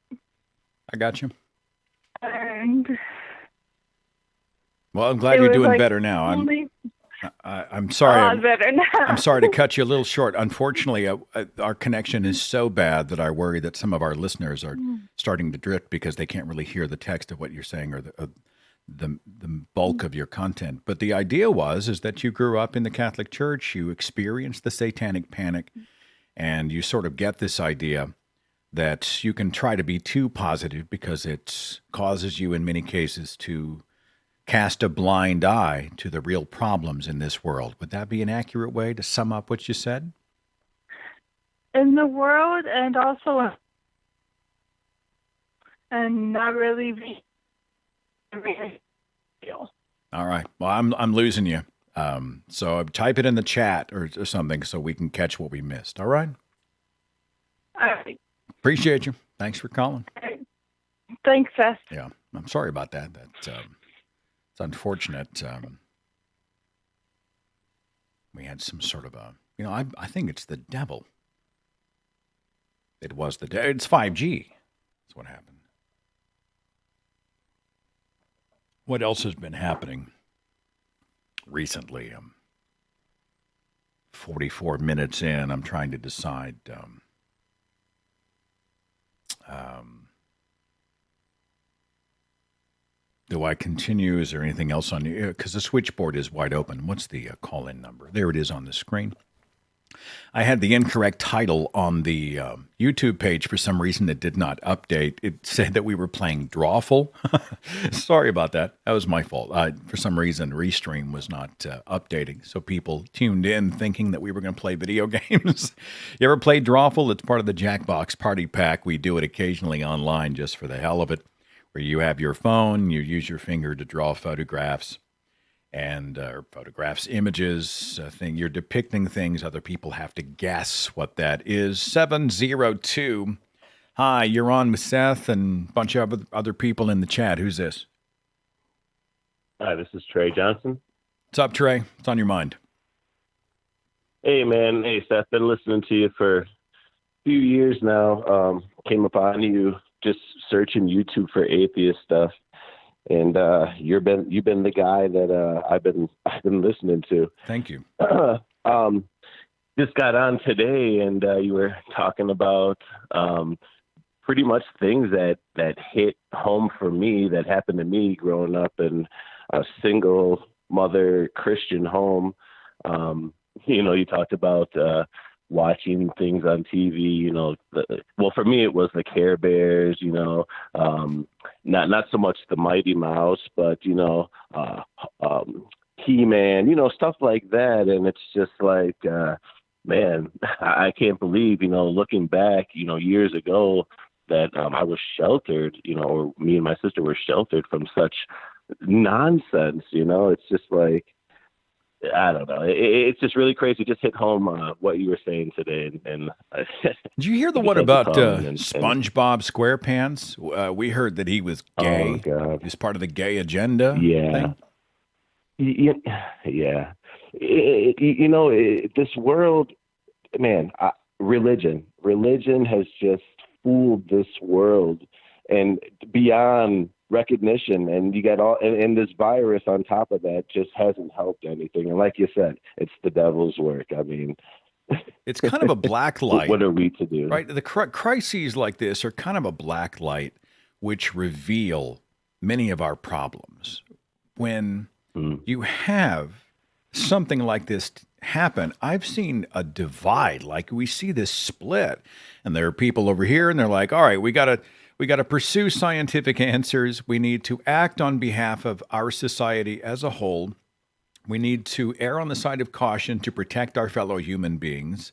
I got you. And well, I'm glad you're doing better now. I'm sorry. A lot better now. I'm sorry to cut you a little short. Unfortunately, our connection is so bad that I worry that some of our listeners are starting to drift because they can't really hear the text of what you're saying or the bulk of your content. But the idea is that you grew up in the Catholic Church, you experienced the Satanic Panic, and you sort of get this idea that you can try to be too positive because it causes you in many cases to cast a blind eye to the real problems in this world. Would that be an accurate way to sum up what you said? In the world, and also and not really be real. All right. Well, I'm losing you. So type it in the chat or something so we can catch what we missed. All right. All right. Appreciate you. Thanks for calling. Right. Thanks, Seth. Yeah, I'm sorry about that. That's it's unfortunate. We had some sort of I think it's the devil. It was it's 5G. That's what happened. What else has been happening recently? 44 minutes in, I'm trying to decide. Do I continue? Is there anything else on you? Because the switchboard is wide open. What's the call-in number? There it is on the screen. I had the incorrect title on the YouTube page. For some reason, it did not update. It said that we were playing Drawful. Sorry about that. That was my fault. For some reason, Restream was not updating. So people tuned in thinking that we were going to play video games. You ever played Drawful? It's part of the Jackbox Party Pack. We do it occasionally online just for the hell of it, where you have your phone, you use your finger to draw photographs and photographs, images, you're depicting things. Other people have to guess what that is. 702. Hi, you're on with Seth and a bunch of other people in the chat. Who's this? Hi, this is Trey Johnson. What's up, Trey? What's on your mind? Hey, man. Hey, Seth. Been listening to you for a few years now. Came upon you just searching YouTube for atheist stuff. And you've been the guy that I've been listening to. Thank you. Just got on today, and you were talking about pretty much things that hit home for me, that happened to me growing up in a single mother Christian home. You talked about watching things on TV, well, for me, it was the Care Bears, not so much the Mighty Mouse, but, He-Man, stuff like that. And it's just like, man, I can't believe, looking back, years ago that I was sheltered, or me and my sister were sheltered from such nonsense, it's just like, I don't know. It's just really crazy. Just hit home what you were saying today. And did you hear the one about SpongeBob SquarePants? We heard that he was gay. Oh, God. He was part of the gay agenda. Yeah. Thing. Yeah. This world, man, religion has just fooled this world and beyond recognition, and you got and this virus on top of that just hasn't helped anything. And like you said, it's the devil's work. I mean, it's kind of a black light. What are we to do? Right? The crises like this are kind of a black light which reveal many of our problems. When you have something like this happen, I've seen a divide. Like we see this split, and there are people over here, and they're like, all right, we got to pursue scientific answers. We need to act on behalf of our society as a whole. We need to err on the side of caution to protect our fellow human beings.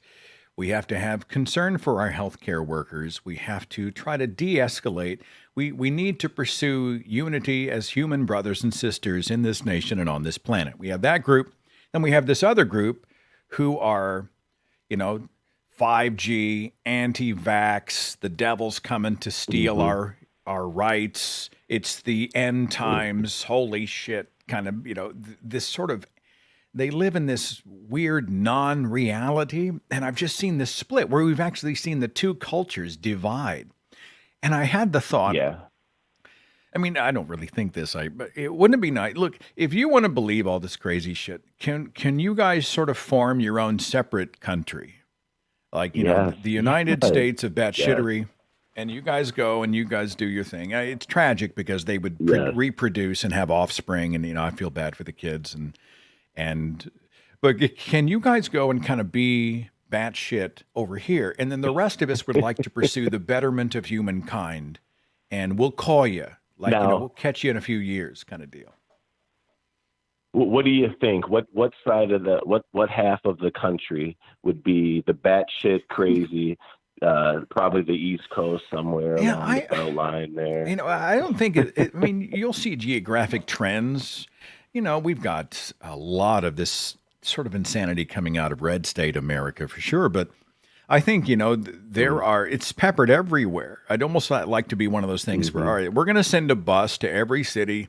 We have to have concern for our healthcare workers. We have to try to de-escalate. We need to pursue unity as human brothers and sisters in this nation and on this planet. We have that group. Then we have this other group who are, 5G, anti-vax, the devil's coming to steal our rights. It's the end times, holy shit, kind of, this sort of, they live in this weird non-reality. And I've just seen this split where we've actually seen the two cultures divide. And I had the thought, I mean, I don't really think this, but wouldn't it be nice? Look, if you want to believe all this crazy shit, can you guys sort of form your own separate country? Like, the United States of batshittery, and you guys go and you guys do your thing. It's tragic because they would reproduce and have offspring, and, I feel bad for the kids. But can you guys go and kind of be batshit over here? And then the rest of us would like to pursue the betterment of humankind, and we'll call you. Like, we'll catch you in a few years kind of deal. What do you think? What side of what half of the country would be the batshit crazy? Probably the East Coast somewhere along the belt line there. I don't think I mean, you'll see geographic trends. We've got a lot of this sort of insanity coming out of red state America for sure, but I think, it's peppered everywhere. I'd almost like to be one of those things where, all right, we're going to send a bus to every city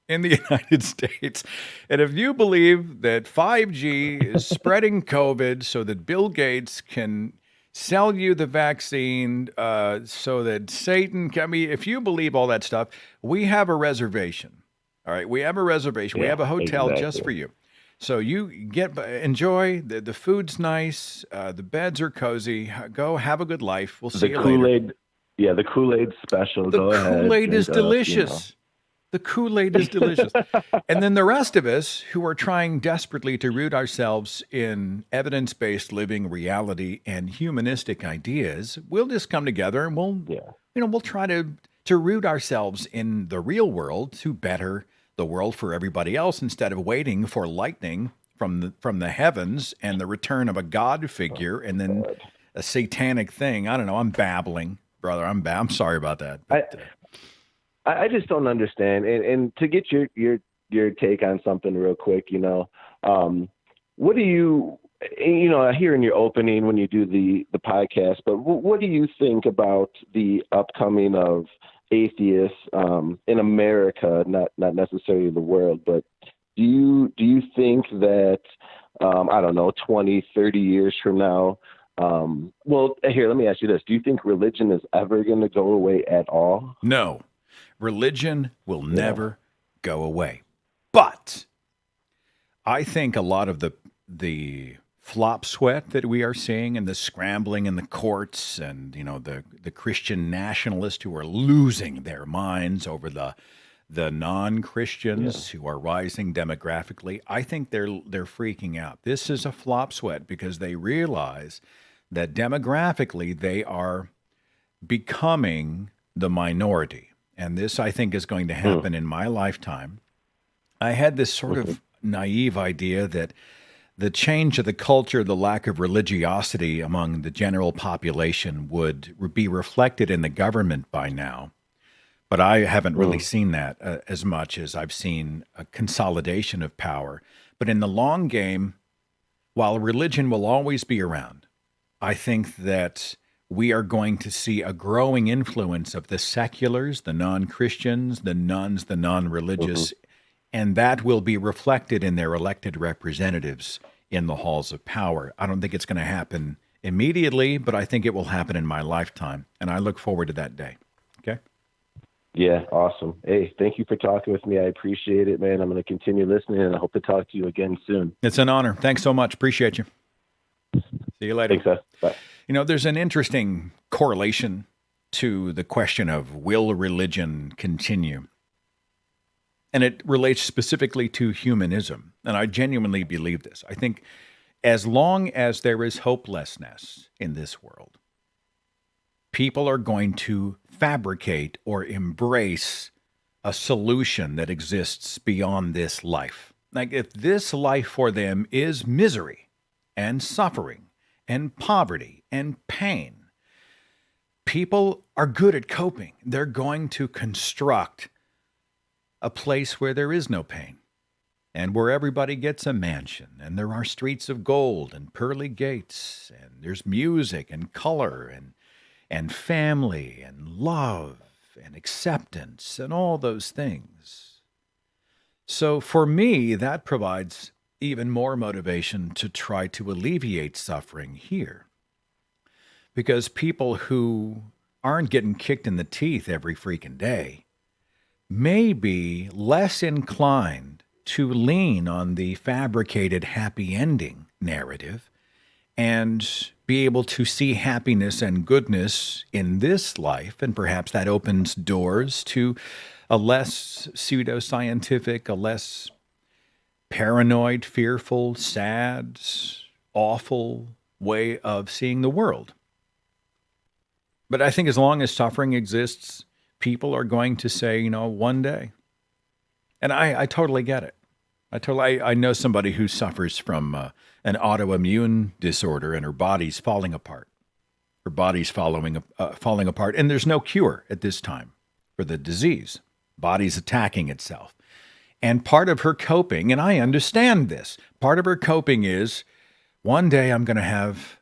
in the United States. And if you believe that 5G is spreading COVID so that Bill Gates can sell you the vaccine, so that Satan can, if you believe all that stuff, we have a reservation. All right, we have a reservation. We have a hotel just for you. So you enjoy, the food's nice, the beds are cozy, go have a good life. We'll see you later. The Kool-Aid special. The Kool-Aid is delicious. The Kool-Aid is delicious. And then the rest of us who are trying desperately to root ourselves in evidence-based living, reality, and humanistic ideas, we'll just come together and Yeah. we'll try to root ourselves in the real world to better the world for everybody else instead of waiting for lightning from the heavens and the return of a God figure and then a satanic thing. I don't know. I'm babbling, brother. I'm sorry about that. But, I just don't understand. And to get your take on something real quick, what do you, I hear in your opening when you do the podcast, but what do you think about the upcoming of atheists in America, not necessarily the world, but do you think that, I don't know, 20, 30 years from now, well, here, let me ask you this. Do you think religion is ever going to go away at all? No. Religion will never go away. But I think a lot of the flop sweat that we are seeing and the scrambling in the courts and, the Christian nationalists who are losing their minds over the non-Christians who are rising demographically, I think they're freaking out. This is a flop sweat because they realize that demographically they are becoming the minority. And this, I think, is going to happen in my lifetime. I had this sort of naive idea that the change of the culture, the lack of religiosity among the general population would be reflected in the government by now. But I haven't really seen that as much as I've seen a consolidation of power. But in the long game, while religion will always be around, I think that we are going to see a growing influence of the seculars, the non-Christians, the nuns, the non-religious, and that will be reflected in their elected representatives in the halls of power. I don't think it's going to happen immediately, but I think it will happen in my lifetime, and I look forward to that day. Okay? Yeah, awesome. Hey, thank you for talking with me. I appreciate it, man. I'm going to continue listening, and I hope to talk to you again soon. It's an honor. Thanks so much. Appreciate you. See you later. Thanks, Seth. Bye. There's an interesting correlation to the question of will religion continue? And it relates specifically to humanism. And I genuinely believe this. I think as long as there is hopelessness in this world, people are going to fabricate or embrace a solution that exists beyond this life. Like if this life for them is misery and suffering and poverty and pain, people are good at coping. They're going to construct a place where there is no pain and where everybody gets a mansion and there are streets of gold and pearly gates and there's music and color and family and love and acceptance and all those things. So for me, that provides even more motivation to try to alleviate suffering here. Because people who aren't getting kicked in the teeth every freaking day may be less inclined to lean on the fabricated happy ending narrative and be able to see happiness and goodness in this life. And perhaps that opens doors to a less pseudoscientific, a less paranoid, fearful, sad, awful way of seeing the world. But I think as long as suffering exists, people are going to say, one day. And I totally get it. I know somebody who suffers from an autoimmune disorder and her body's falling apart. Her body's falling apart, and there's no cure at this time for the disease. Body's attacking itself. And part of her coping, and I understand this, part of her coping is, one day I'm going to have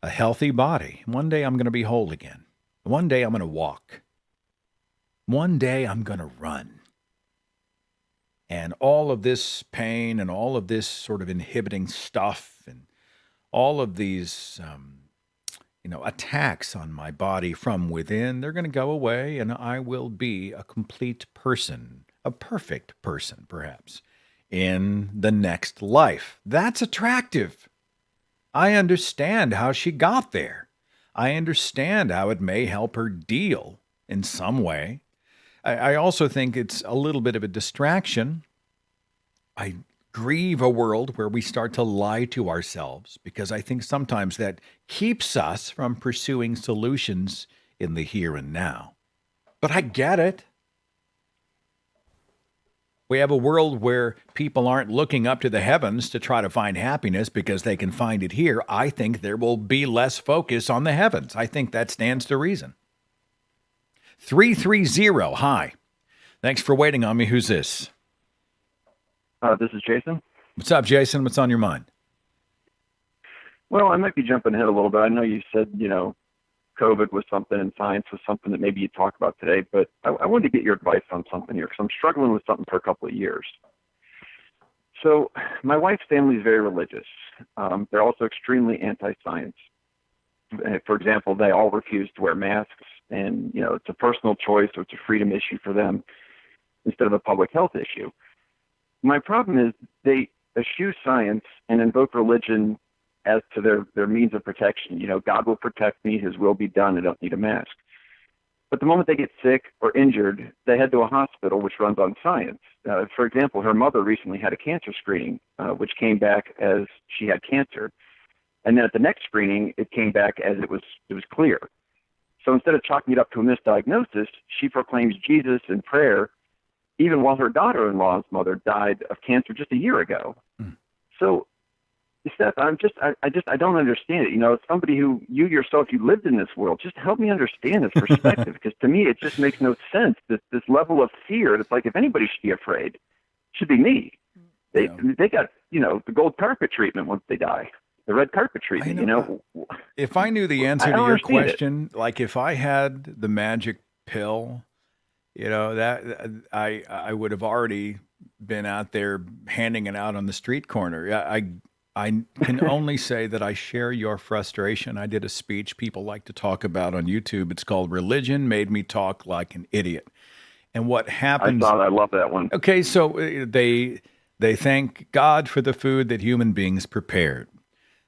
a healthy body. One day I'm going to be whole again. One day I'm going to walk. One day I'm going to run. And all of this pain and all of this sort of inhibiting stuff and all of these, attacks on my body from within, they're going to go away and I will be a complete person, a perfect person, perhaps, in the next life. That's attractive. I understand how she got there. I understand how it may help her deal in some way. I also think it's a little bit of a distraction. I grieve a world where we start to lie to ourselves because I think sometimes that keeps us from pursuing solutions in the here and now. But I get it. We have a world where people aren't looking up to the heavens to try to find happiness because they can find it here. I think there will be less focus on the heavens. I think that stands to reason. 330, hi. Thanks for waiting on me. Who's this? This is Jason. What's up, Jason? What's on your mind? Well, I might be jumping ahead a little bit. I know you said, COVID was something and science was something that maybe you'd talk about today, but I wanted to get your advice on something here because I'm struggling with something for a couple of years. So my wife's family is very religious. They're also extremely anti-science. For example, they all refuse to wear masks, and, it's a personal choice, so it's a freedom issue for them instead of a public health issue. My problem is they eschew science and invoke religion as to their means of protection. God will protect me, his will be done, I don't need a mask. But the moment they get sick or injured, they head to a hospital which runs on science. For example, her mother recently had a cancer screening, which came back as she had cancer. And then at the next screening, it came back as it was clear. So instead of chalking it up to a misdiagnosis, she proclaims Jesus in prayer, even while her daughter-in-law's mother died of cancer just a year ago. So, Seth, I don't understand it. As somebody who you yourself, you lived in this world, just help me understand this perspective, because to me it just makes no sense. This level of fear. It's like if anybody should be afraid, it should be me. They got the gold carpet treatment once they die, the red carpet treatment. If I knew the answer to your question, like if I had the magic pill, that I would have already been out there handing it out on the street corner. I can only say that I share your frustration. I did a speech people like to talk about on YouTube. It's called "Religion Made Me Talk Like an Idiot." And what happens? I love that one. Okay, so they thank God for the food that human beings prepared.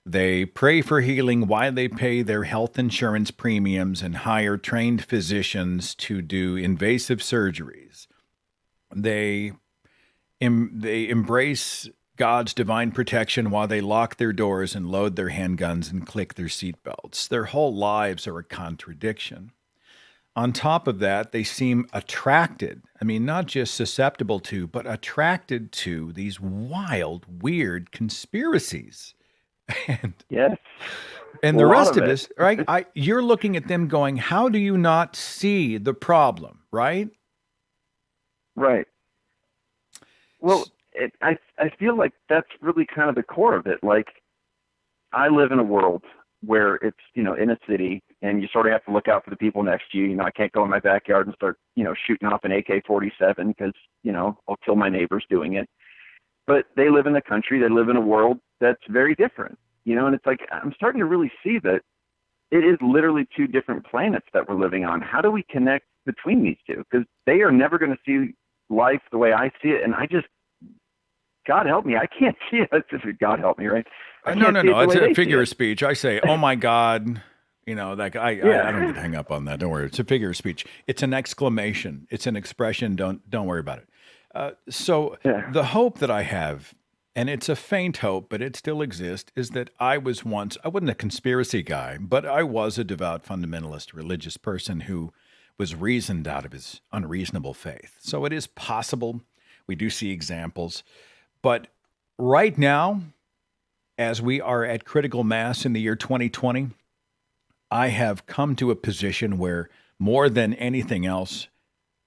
They pray for healing while they pay their health insurance premiums and hire trained physicians to do invasive surgeries. They embrace God's divine protection while they lock their doors and load their handguns and click their seatbelts. Their whole lives are a contradiction. On top of that, they seem attracted, not just susceptible to, but attracted to these wild, weird conspiracies. And, yes. And the rest of us, right? You're looking at them going, how do you not see the problem, right? Right. Well, I feel like that's really kind of the core of it. Like, I live in a world where it's, in a city, and you sort of have to look out for the people next to you. I can't go in my backyard and start, shooting off an AK-47 because, I'll kill my neighbors doing it. But they live in the country. They live in a world that's very different, and it's like I'm starting to really see that it is literally two different planets that we're living on. How do we connect between these two? Because they are never going to see life the way I see it, and God help me, I can't see it. God help me, right? No. It's a figure of speech. I say, oh my God, I don't get hung up on that. Don't worry. It's a figure of speech. It's an exclamation. It's an expression. Don't worry about it. The hope that I have, and it's a faint hope, but it still exists, is that I wasn't a conspiracy guy, but I was a devout fundamentalist religious person who was reasoned out of his unreasonable faith. So it is possible. We do see examples. But right now, as we are at critical mass in the year 2020, I have come to a position where, more than anything else,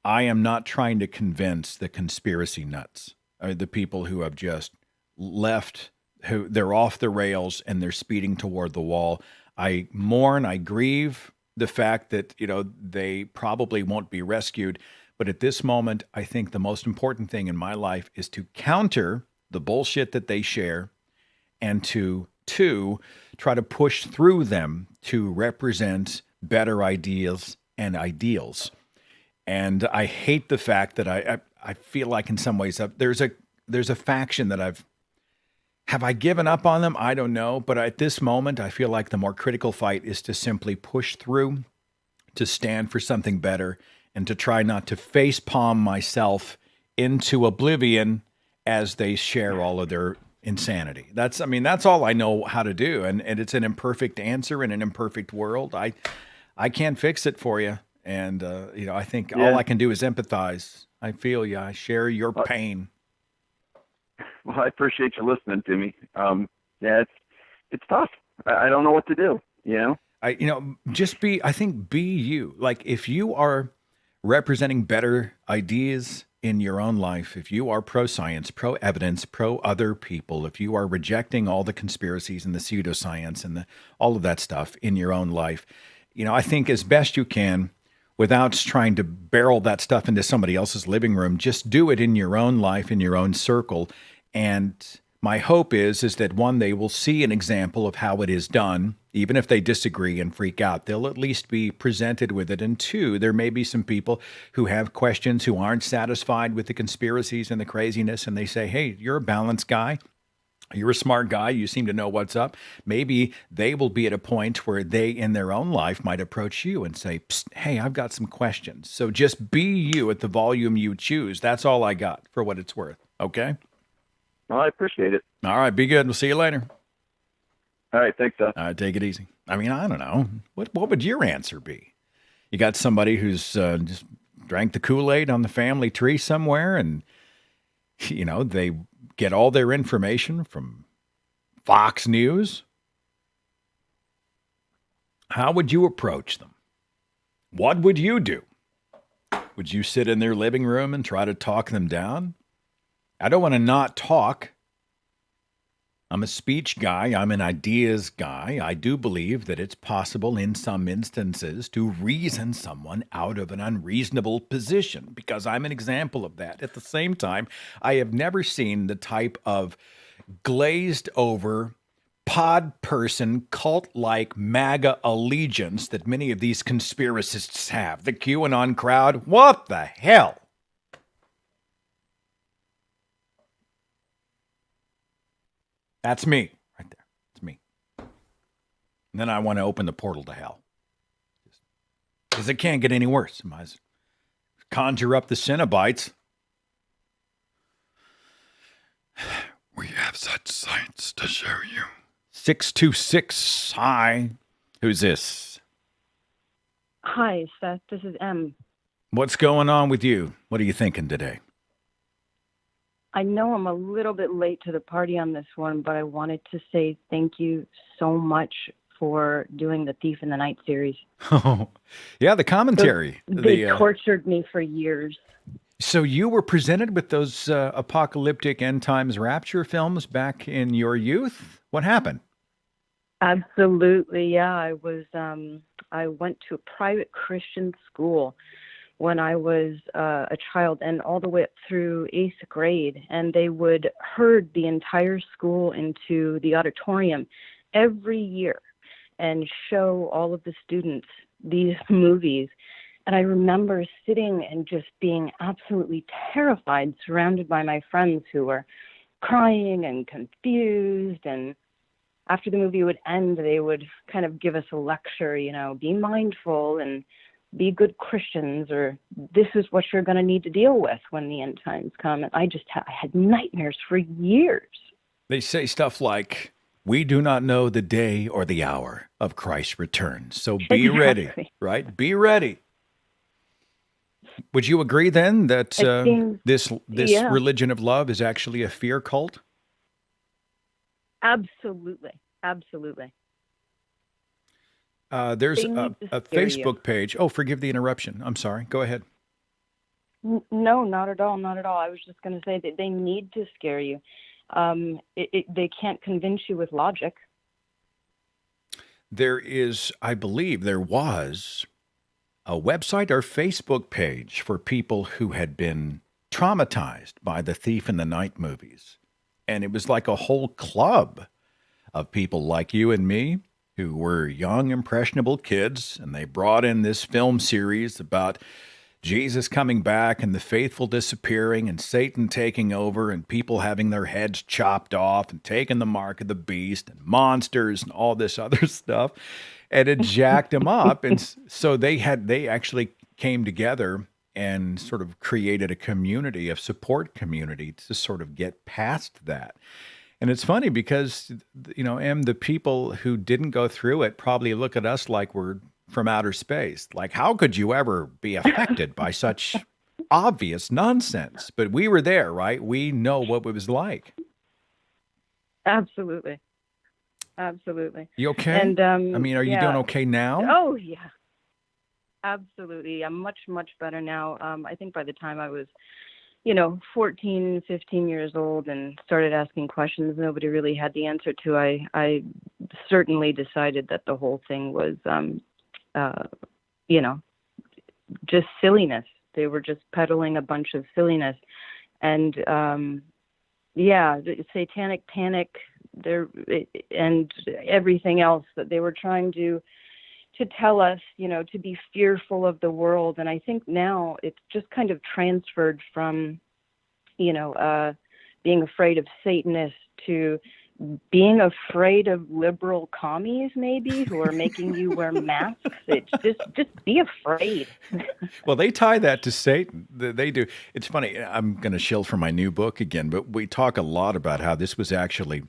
I am not trying to convince the conspiracy nuts, the people who have just left, who they're off the rails and they're speeding toward the wall. I mourn, I grieve the fact that, they probably won't be rescued. But at this moment, I think the most important thing in my life is to counter the bullshit that they share and to try to push through them to represent better ideas and ideals. And I hate the fact that I feel like in some ways there's a faction that have I given up on them? I don't know. But at this moment, I feel like the more critical fight is to simply push through, to stand for something better, and to try not to facepalm myself into oblivion as they share all of their insanity. That's all I know how to do. And it's an imperfect answer in an imperfect world. I can't fix it for you. And, I think all I can do is empathize. I feel you. I share your pain. Well, I appreciate you listening to me. It's tough. I don't know what to do, I think be you. Like, if you are representing better ideas in your own life, if you are pro-science, pro-evidence, pro-other people, if you are rejecting all the conspiracies and the pseudoscience and all of that stuff in your own life, I think as best you can, without trying to barrel that stuff into somebody else's living room, just do it in your own life, in your own circle. And my hope is that one, they will see an example of how it is done, even if they disagree and freak out. They'll at least be presented with it. And two, there may be some people who have questions, who aren't satisfied with the conspiracies and the craziness, and they say, hey, you're a balanced guy. You're a smart guy. You seem to know what's up. Maybe they will be at a point where they, in their own life, might approach you and say, psst, hey, I've got some questions. So just be you at the volume you choose. That's all I got for what it's worth. Okay? Well, I appreciate it. All right. Be good. We'll see you later. All right. Thanks, Seth. All right. Take it easy. I don't know. What would your answer be? You got somebody who's just drank the Kool-Aid on the family tree somewhere, and, they get all their information from Fox News. How would you approach them? What would you do? Would you sit in their living room and try to talk them down? I don't want to not talk. I'm a speech guy. I'm an ideas guy. I do believe that it's possible in some instances to reason someone out of an unreasonable position, because I'm an example of that. At the same time, I have never seen the type of glazed over, pod person, cult-like MAGA allegiance that many of these conspiracists have. The QAnon crowd, what the hell? That's me right there. It's me. And then I want to open the portal to hell. Because it can't get any worse. I might as well conjure up the Cenobites. We have such sights to show you. 626. Hi. Who's this? Hi, Seth. This is M. What's going on with you? What are you thinking today? I know I'm a little bit late to the party on this one, but I wanted to say thank you so much for doing the Thief in the Night series. Oh, yeah, the commentary. They tortured me for years. So you were presented with those apocalyptic end times rapture films back in your youth? What happened? Absolutely, yeah. I went to a private Christian school when I was a child, and all the way up through 8th grade, and they would herd the entire school into the auditorium every year and show all of the students these movies. And I remember sitting and just being absolutely terrified, surrounded by my friends who were crying and confused. And after the movie would end, they would kind of give us a lecture, be mindful and be good Christians, or this is what you're going to need to deal with when the end times come. And I had nightmares for years. They say stuff like, we do not know the day or the hour of Christ's return. So be ready, right? Be ready. Would you agree then that this religion of love is actually a fear cult? Absolutely. Absolutely. There's a Facebook page. Oh, forgive the interruption. I'm sorry. Go ahead. No, not at all. Not at all. I was just going to say that they need to scare you. They can't convince you with logic. I believe there was a website or Facebook page for people who had been traumatized by the Thief in the Night movies. And it was like a whole club of people like you and me who were young, impressionable kids, and they brought in this film series about Jesus coming back and the faithful disappearing and Satan taking over and people having their heads chopped off and taking the mark of the beast and monsters and all this other stuff. And it jacked them up. And so they actually came together and sort of created a community, a support community to sort of get past that. And it's funny because, the people who didn't go through it probably look at us like we're from outer space. Like, how could you ever be affected by such obvious nonsense? But we were there, right? We know what it was like. Absolutely. Absolutely. You okay? And are you doing okay now? Oh, yeah. Absolutely. I'm much, much better now. I think by the time I was, 14, 15 years old and started asking questions nobody really had the answer to, I certainly decided that the whole thing was, just silliness. They were just peddling a bunch of silliness. And, the satanic panic there and everything else that they were trying to tell us, to be fearful of the world. And I think now it's just kind of transferred from, being afraid of Satanists to being afraid of liberal commies, maybe, who are making you wear masks. It's just be afraid. Well, they tie that to Satan. They do. It's funny. I'm going to shill for my new book again, but we talk a lot about how this was actually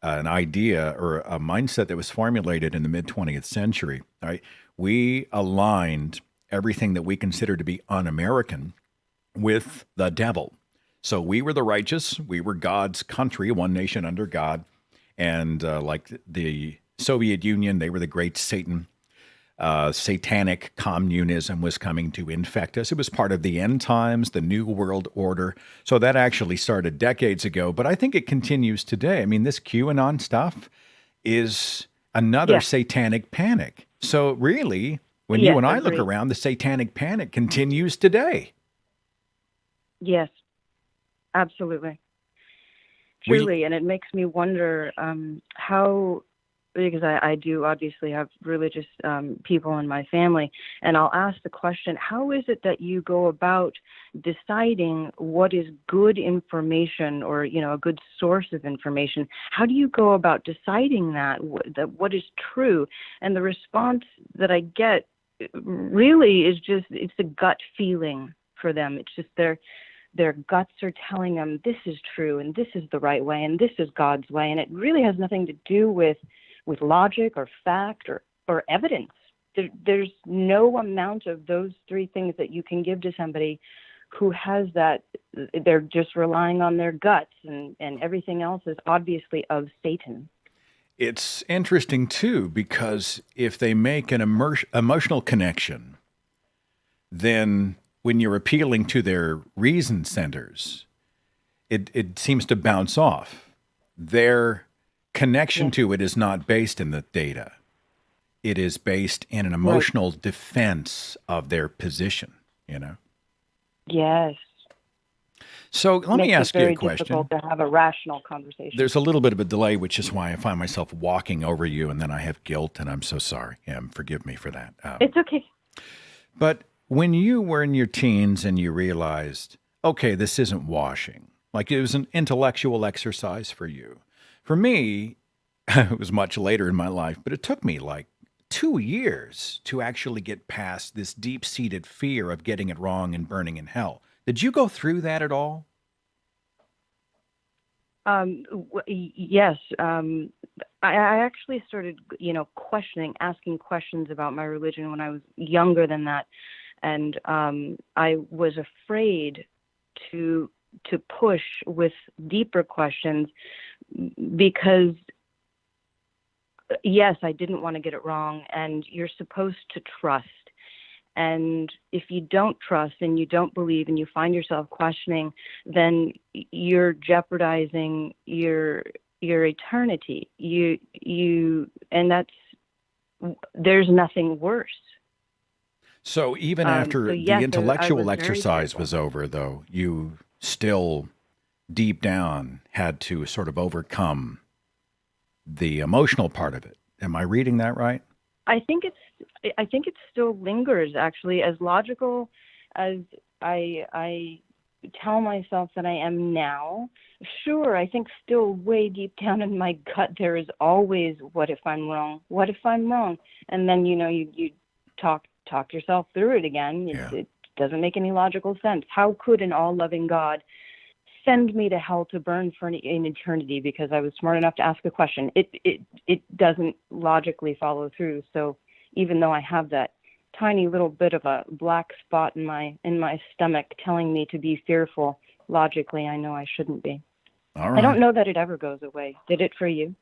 an idea or a mindset that was formulated in the mid 20th century. Right? We aligned everything that we consider to be un-American with the devil. So we were the righteous. We were God's country, one nation under God. And like the Soviet Union, they were the great Satan. Satanic communism was coming to infect us. It was part of the end times, the New World Order. So that actually started decades ago. But I think it continues today. I mean, this QAnon stuff is another satanic panic. So really, when you and I look around, the satanic panic continues today. Yes. Absolutely. Truly. And it makes me wonder how, because I do obviously have religious people in my family, and I'll ask the question, how is it that you go about deciding what is good information or, a good source of information? How do you go about deciding that what is true? And the response that I get really is just, it's a gut feeling for them. It's just their guts are telling them this is true and this is the right way and this is God's way. And it really has nothing to do with logic or fact or evidence. There's no amount of those three things that you can give to somebody who has that. They're just relying on their guts and everything else is obviously of Satan. It's interesting, too, because if they make an emotional connection, then when you're appealing to their reason centers, it seems to bounce off. Their connection to it is not based in the data. It is based in an emotional defense of their position, Yes. So let me ask you a question. It's difficult to have a rational conversation. There's a little bit of a delay, which is why I find myself walking over you, and then I have guilt, and I'm so sorry. Forgive me for that. It's okay. But when you were in your teens and you realized, okay, this isn't washing, like it was an intellectual exercise for you. For me, it was much later in my life, but it took me like 2 years to actually get past this deep-seated fear of getting it wrong and burning in hell. Did you go through that at all? Yes. I actually started, asking questions about my religion when I was younger than that. And I was afraid to push with deeper questions because, yes, I didn't want to get it wrong. And you're supposed to trust. And if you don't trust and you don't believe and you find yourself questioning, then you're jeopardizing your eternity. There's nothing worse. So even after the intellectual exercise was over, though, you still deep down had to sort of overcome the emotional part of it. Am I reading that right? I think it still lingers, actually, as logical as I tell myself that I am now. Sure, I think still way deep down in my gut there is always, what if I'm wrong? What if I'm wrong? And then, you talk talk yourself through it again. Yeah. It doesn't make any logical sense. How could an all-loving God send me to hell to burn for an eternity because I was smart enough to ask a question? It doesn't logically follow through. So even though I have that tiny little bit of a black spot in my stomach telling me to be fearful, logically I know I shouldn't be. All right. I don't know that it ever goes away. Did it for you?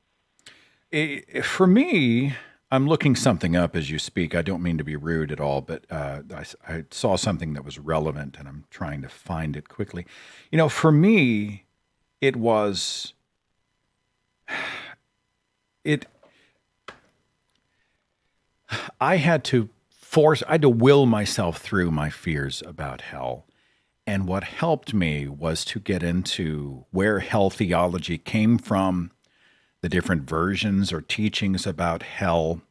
For me, I'm looking something up as you speak. I don't mean to be rude at all, but I saw something that was relevant, and I'm trying to find it quickly. You know, for me, it was it. I had to will myself through my fears about hell. And what helped me was to get into where hell theology came from, the different versions or teachings about hell,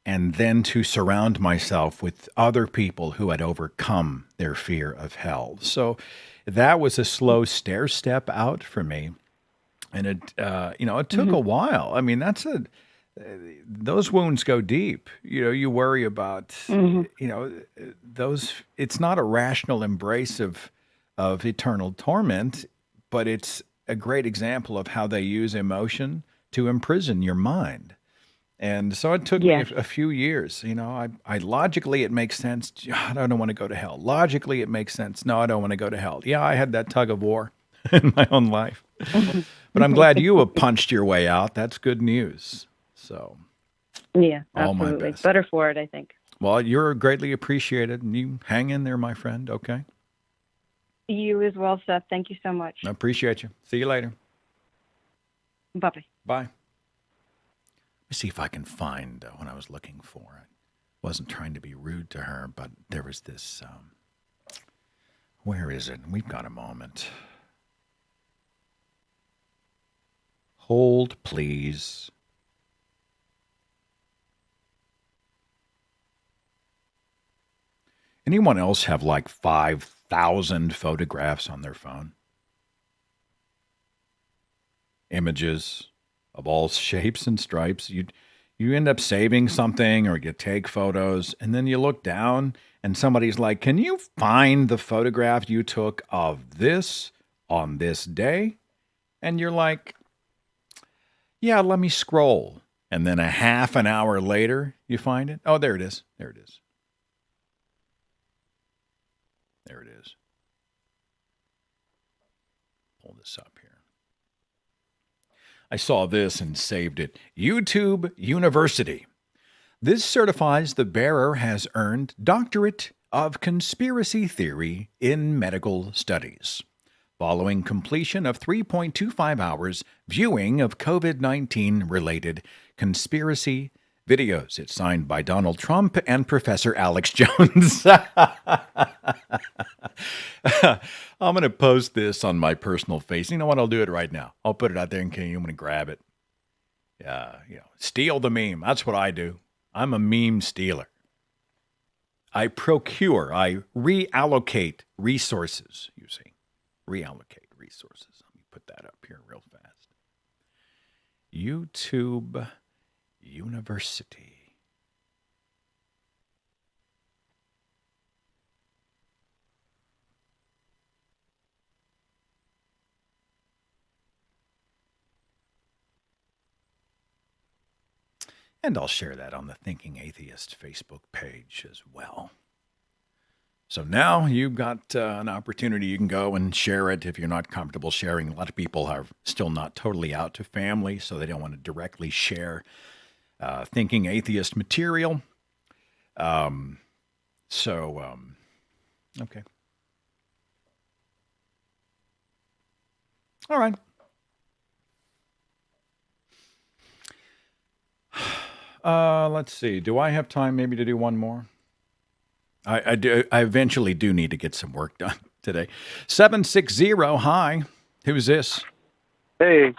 and then to surround myself with other people who had overcome their fear of hell. So that was a slow stair step out for me. And it took a while. I mean, those wounds go deep. You know, you worry about, it's not a rational embrace of eternal torment, but it's a great example of how they use emotion to imprison your mind. And so it took me a few years. You know, I logically, it makes sense. I don't want to go to hell. Logically, it makes sense. No, I don't want to go to hell. Yeah, I had that tug of war in my own life. But I'm glad you have punched your way out. That's good news. So, yeah, all absolutely. my best. Better for it, I think. Well, you're greatly appreciated, and you hang in there, my friend, okay? You as well, Seth. Thank you so much. I appreciate you. See you later. Bye-bye. Bye. Let me see if I can find what I was looking for. I wasn't trying to be rude to her, but there was this, where is it? We've got a moment. Hold, please. Anyone else have like 5,000 photographs on their phone? Images of all shapes and stripes. You end up saving something or you take photos, and then you look down and somebody's like, can you find the photograph you took of this on this day? And you're like, yeah, let me scroll. And then a half an hour later, you find it. Oh, there it is. There it is. There it is. Pull this up here. I saw this and saved it. YouTube University. This certifies the bearer has earned Doctorate of Conspiracy Theory in Medical Studies, following completion of 3.25 hours viewing of COVID-19 related conspiracy videos. It's signed by Donald Trump and Professor Alex Jones. I'm going to post this on my personal face. You know what? I'll do it right now. I'll put it out there in case you want to grab it. Steal the meme. That's what I do. I'm a meme stealer. I reallocate resources, you see. Reallocate resources. Let me put that up here real fast. YouTube University. And I'll share that on the Thinking Atheist Facebook page as well. So now you've got an opportunity. You can go and share it if you're not comfortable sharing. A lot of people are still not totally out to family, so they don't want to directly share Thinking Atheist material. Okay. All right. Let's see. Do I have time maybe to do one more? I do. I eventually do need to get some work done today. 760. Hi. Who's this? Hey.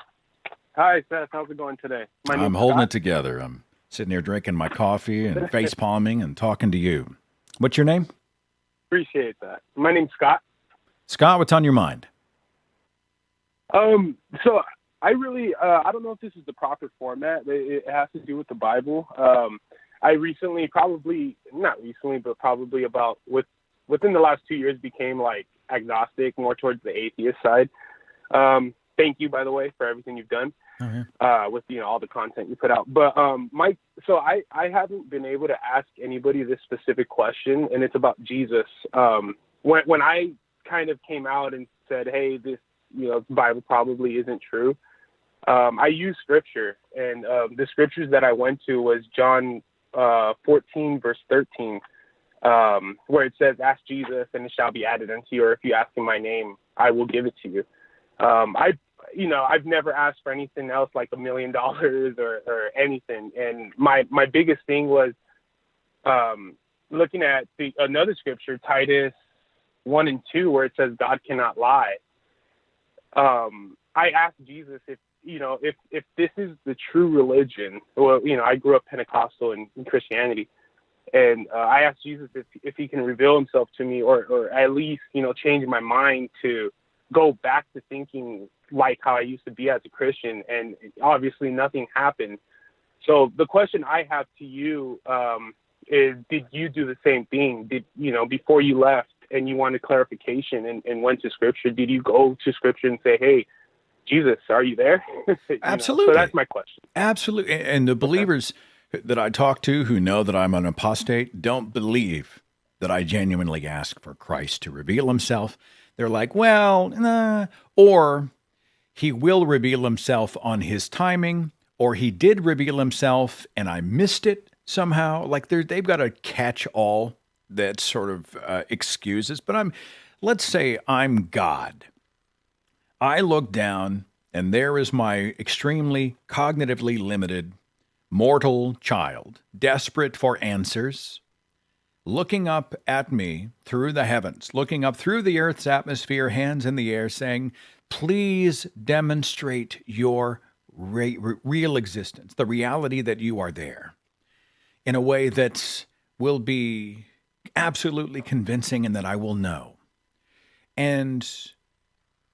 Hi, Seth. How's it going today? I'm holding it together. I'm sitting here drinking my coffee and face palming and talking to you. What's your name? Appreciate that. My name's Scott. Scott, what's on your mind? So I really, I don't know if this is the proper format. It has to do with the Bible. I recently, probably not recently, but probably within the last 2 years, became like agnostic, more towards the atheist side. Thank you, by the way, for everything you've done with all the content you put out. But Mike, so I haven't been able to ask anybody this specific question, and it's about Jesus. When I kind of came out and said, hey, this Bible probably isn't true, I used scripture, and the scriptures that I went to was John 14 verse 13, where it says, ask Jesus and it shall be added unto you, or if you ask in my name, I will give it to you. I've never asked for anything else like $1 million or anything. And my biggest thing was looking at another scripture, Titus 1 and 2, where it says God cannot lie. I asked Jesus if this is the true religion. Well, I grew up Pentecostal in Christianity. And I asked Jesus if he can reveal himself to me, or at least, change my mind to go back to thinking like how I used to be as a Christian. And obviously nothing happened. So the question I have to you is, did you do the same thing? Did, before you left and you wanted clarification and went to scripture, did you go to scripture and say, hey, Jesus, are you there? Absolutely. So that's my question. Absolutely. And the believers that I talk to who know that I'm an apostate don't believe that I genuinely ask for Christ to reveal himself. They're like, well, nah. Or he will reveal himself on his timing, or he did reveal himself and I missed it somehow. Like they've got a catch-all that sort of excuses. But let's say I'm God. I look down and there is my extremely cognitively limited mortal child, desperate for answers, looking up at me through the heavens, looking up through the earth's atmosphere, hands in the air, saying, please demonstrate your real existence, the reality that you are there, in a way that will be absolutely convincing and that I will know. And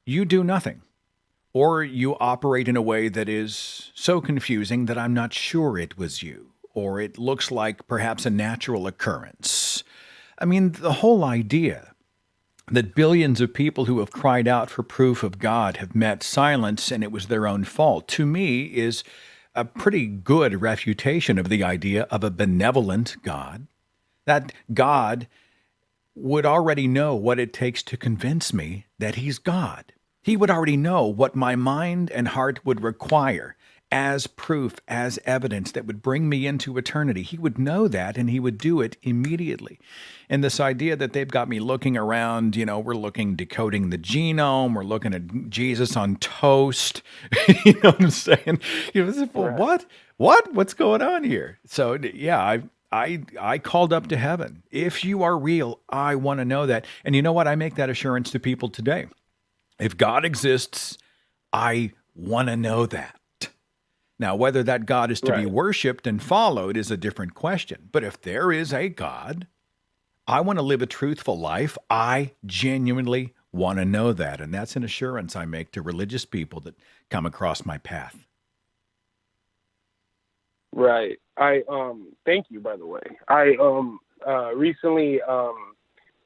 you do nothing. Or you operate in a way that is so confusing that I'm not sure it was you, or it looks like perhaps a natural occurrence. I mean, the whole idea that billions of people who have cried out for proof of God have met silence and it was their own fault, to me is a pretty good refutation of the idea of a benevolent God, that God would already know what it takes to convince me that he's God. He would already know what my mind and heart would require as proof, as evidence that would bring me into eternity. He would know that, and he would do it immediately. And this idea that they've got me looking around, we're decoding the genome, we're looking at Jesus on toast, you know what I'm saying? What? What's going on here? So, yeah, I called up to heaven. If you are real, I want to know that. And you know what? I make that assurance to people today. If God exists, I want to know that. Now, whether that God is to be worshiped and followed is a different question. But if there is a God, I want to live a truthful life. I genuinely want to know that. And that's an assurance I make to religious people that come across my path. Right. I thank you, by the way. I recently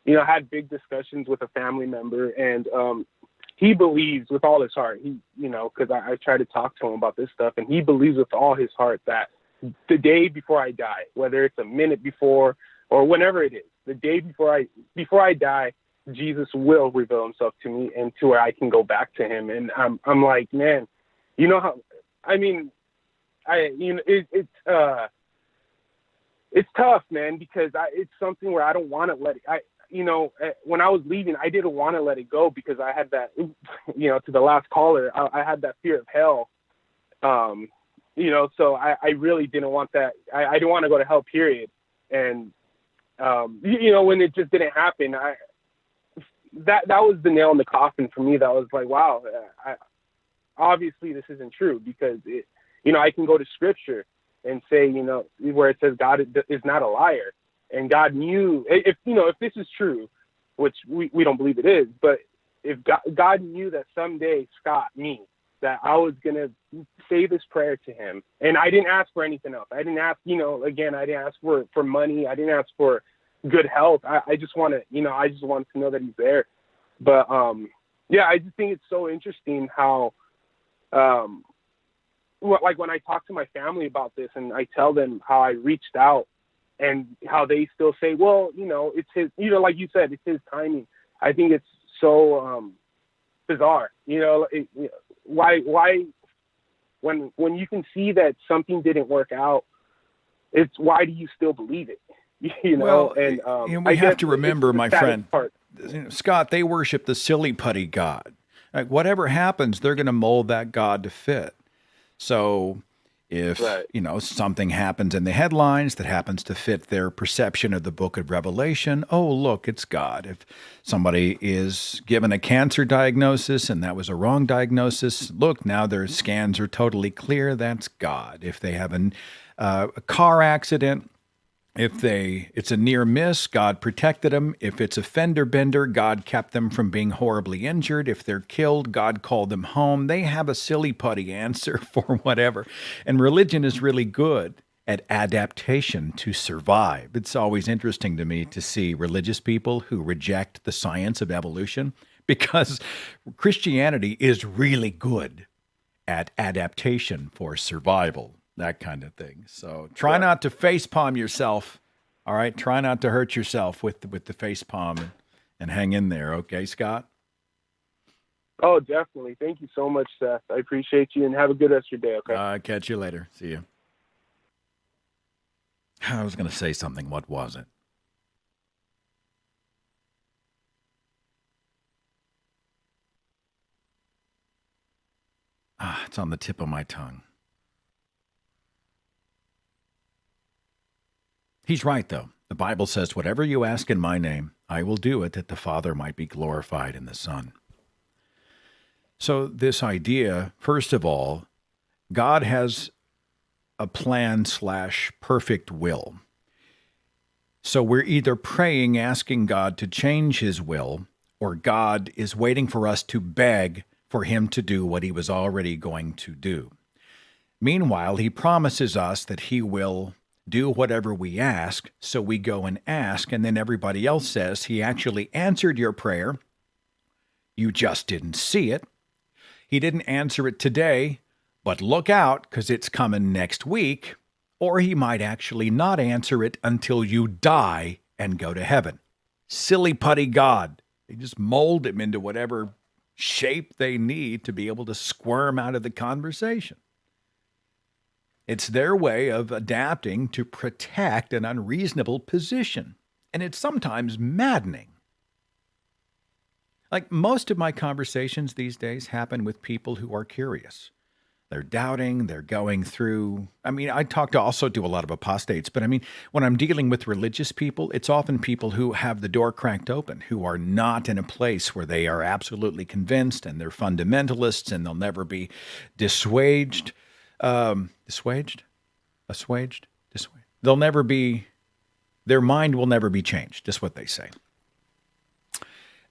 had big discussions with a family member, and he believes with all his heart, because I try to talk to him about this stuff, and he believes with all his heart that the day before I die, whether it's a minute before or whenever it is, the day before I die, Jesus will reveal himself to me and to where I can go back to him. And I'm like, man, it's tough, man, because it's something where I don't want to let it. When I was leaving, I didn't want to let it go because I had that, to the last caller, I had that fear of hell. So I really didn't want that. I didn't want to go to hell, period. And, when it just didn't happen, that was the nail in the coffin for me. That was like, wow, obviously this isn't true, because I can go to scripture and say, where it says God is not a liar. And God knew, if this is true, which we don't believe it is, but if God knew that someday Scott, me, that I was going to say this prayer to him. And I didn't ask for anything else. I didn't ask, again, I didn't ask for money. I didn't ask for good health. I just want to, I just wanted to know that he's there. But, yeah, I just think it's so interesting how, like when I talk to my family about this and I tell them how I reached out and how they still say, well, it's his, like you said, it's his timing. I think it's so bizarre, why when you can see that something didn't work out, it's why do you still believe it? Well, and we have to remember, my friend, part. Scott, they worship the silly putty God. Like, whatever happens, they're going to mold that God to fit. So if, something happens in the headlines that happens to fit their perception of the book of Revelation, oh, look, it's God. If somebody is given a cancer diagnosis and that was a wrong diagnosis, look, now their scans are totally clear, that's God. If they have a car accident, if it's a near miss, God protected them. If it's a fender bender, God kept them from being horribly injured. If they're killed, God called them home. They have a silly putty answer for whatever. And religion is really good at adaptation to survive. It's always interesting to me to see religious people who reject the science of evolution, because Christianity is really good at adaptation for survival. That kind of thing. So try not to facepalm yourself. All right. Try not to hurt yourself with the facepalm and hang in there. Okay, Scott? Oh, definitely. Thank you so much, Seth. I appreciate you and have a good rest of your day. Okay. Catch you later. See you. I was going to say something. What was it? It's on the tip of my tongue. He's right, though. The Bible says, whatever you ask in my name, I will do it, that the Father might be glorified in the Son. So this idea, first of all, God has a plan/perfect will. So we're either praying, asking God to change his will, or God is waiting for us to beg for him to do what he was already going to do. Meanwhile, he promises us that he will do whatever we ask, so we go and ask, and then everybody else says, he actually answered your prayer. You just didn't see it. He didn't answer it today, but look out, because it's coming next week. Or he might actually not answer it until you die and go to heaven. Silly putty God. They just mold him into whatever shape they need to be able to squirm out of the conversation. It's their way of adapting to protect an unreasonable position. And it's sometimes maddening. Like, most of my conversations these days happen with people who are curious. They're doubting, they're going through. I mean, I also do a lot of apostates, but I mean, when I'm dealing with religious people, it's often people who have the door cracked open, who are not in a place where they are absolutely convinced, and they're fundamentalists, and they'll never be dissuaded. Assuaged? They'll never be, their mind will never be changed, just what they say.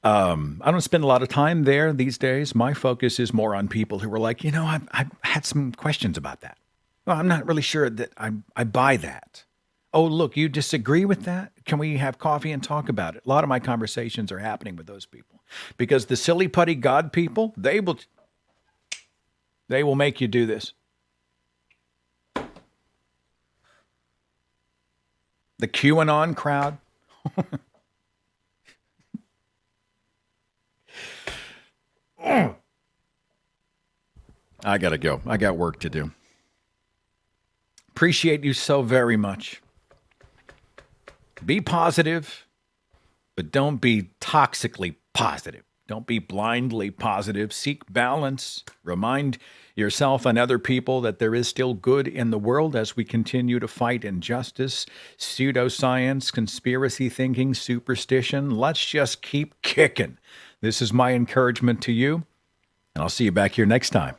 I don't spend a lot of time there these days. My focus is more on people who are like, I've had some questions about that. Well, I'm not really sure that I buy that. Oh, look, you disagree with that? Can we have coffee and talk about it? A lot of my conversations are happening with those people, because the silly putty God people, they will make you do this. The QAnon crowd. I got to go. I got work to do. Appreciate you so very much. Be positive, but don't be toxically positive. Don't be blindly positive. Seek balance. Remind yourself and other people that there is still good in the world as we continue to fight injustice, pseudoscience, conspiracy thinking, superstition. Let's just keep kicking. This is my encouragement to you, and I'll see you back here next time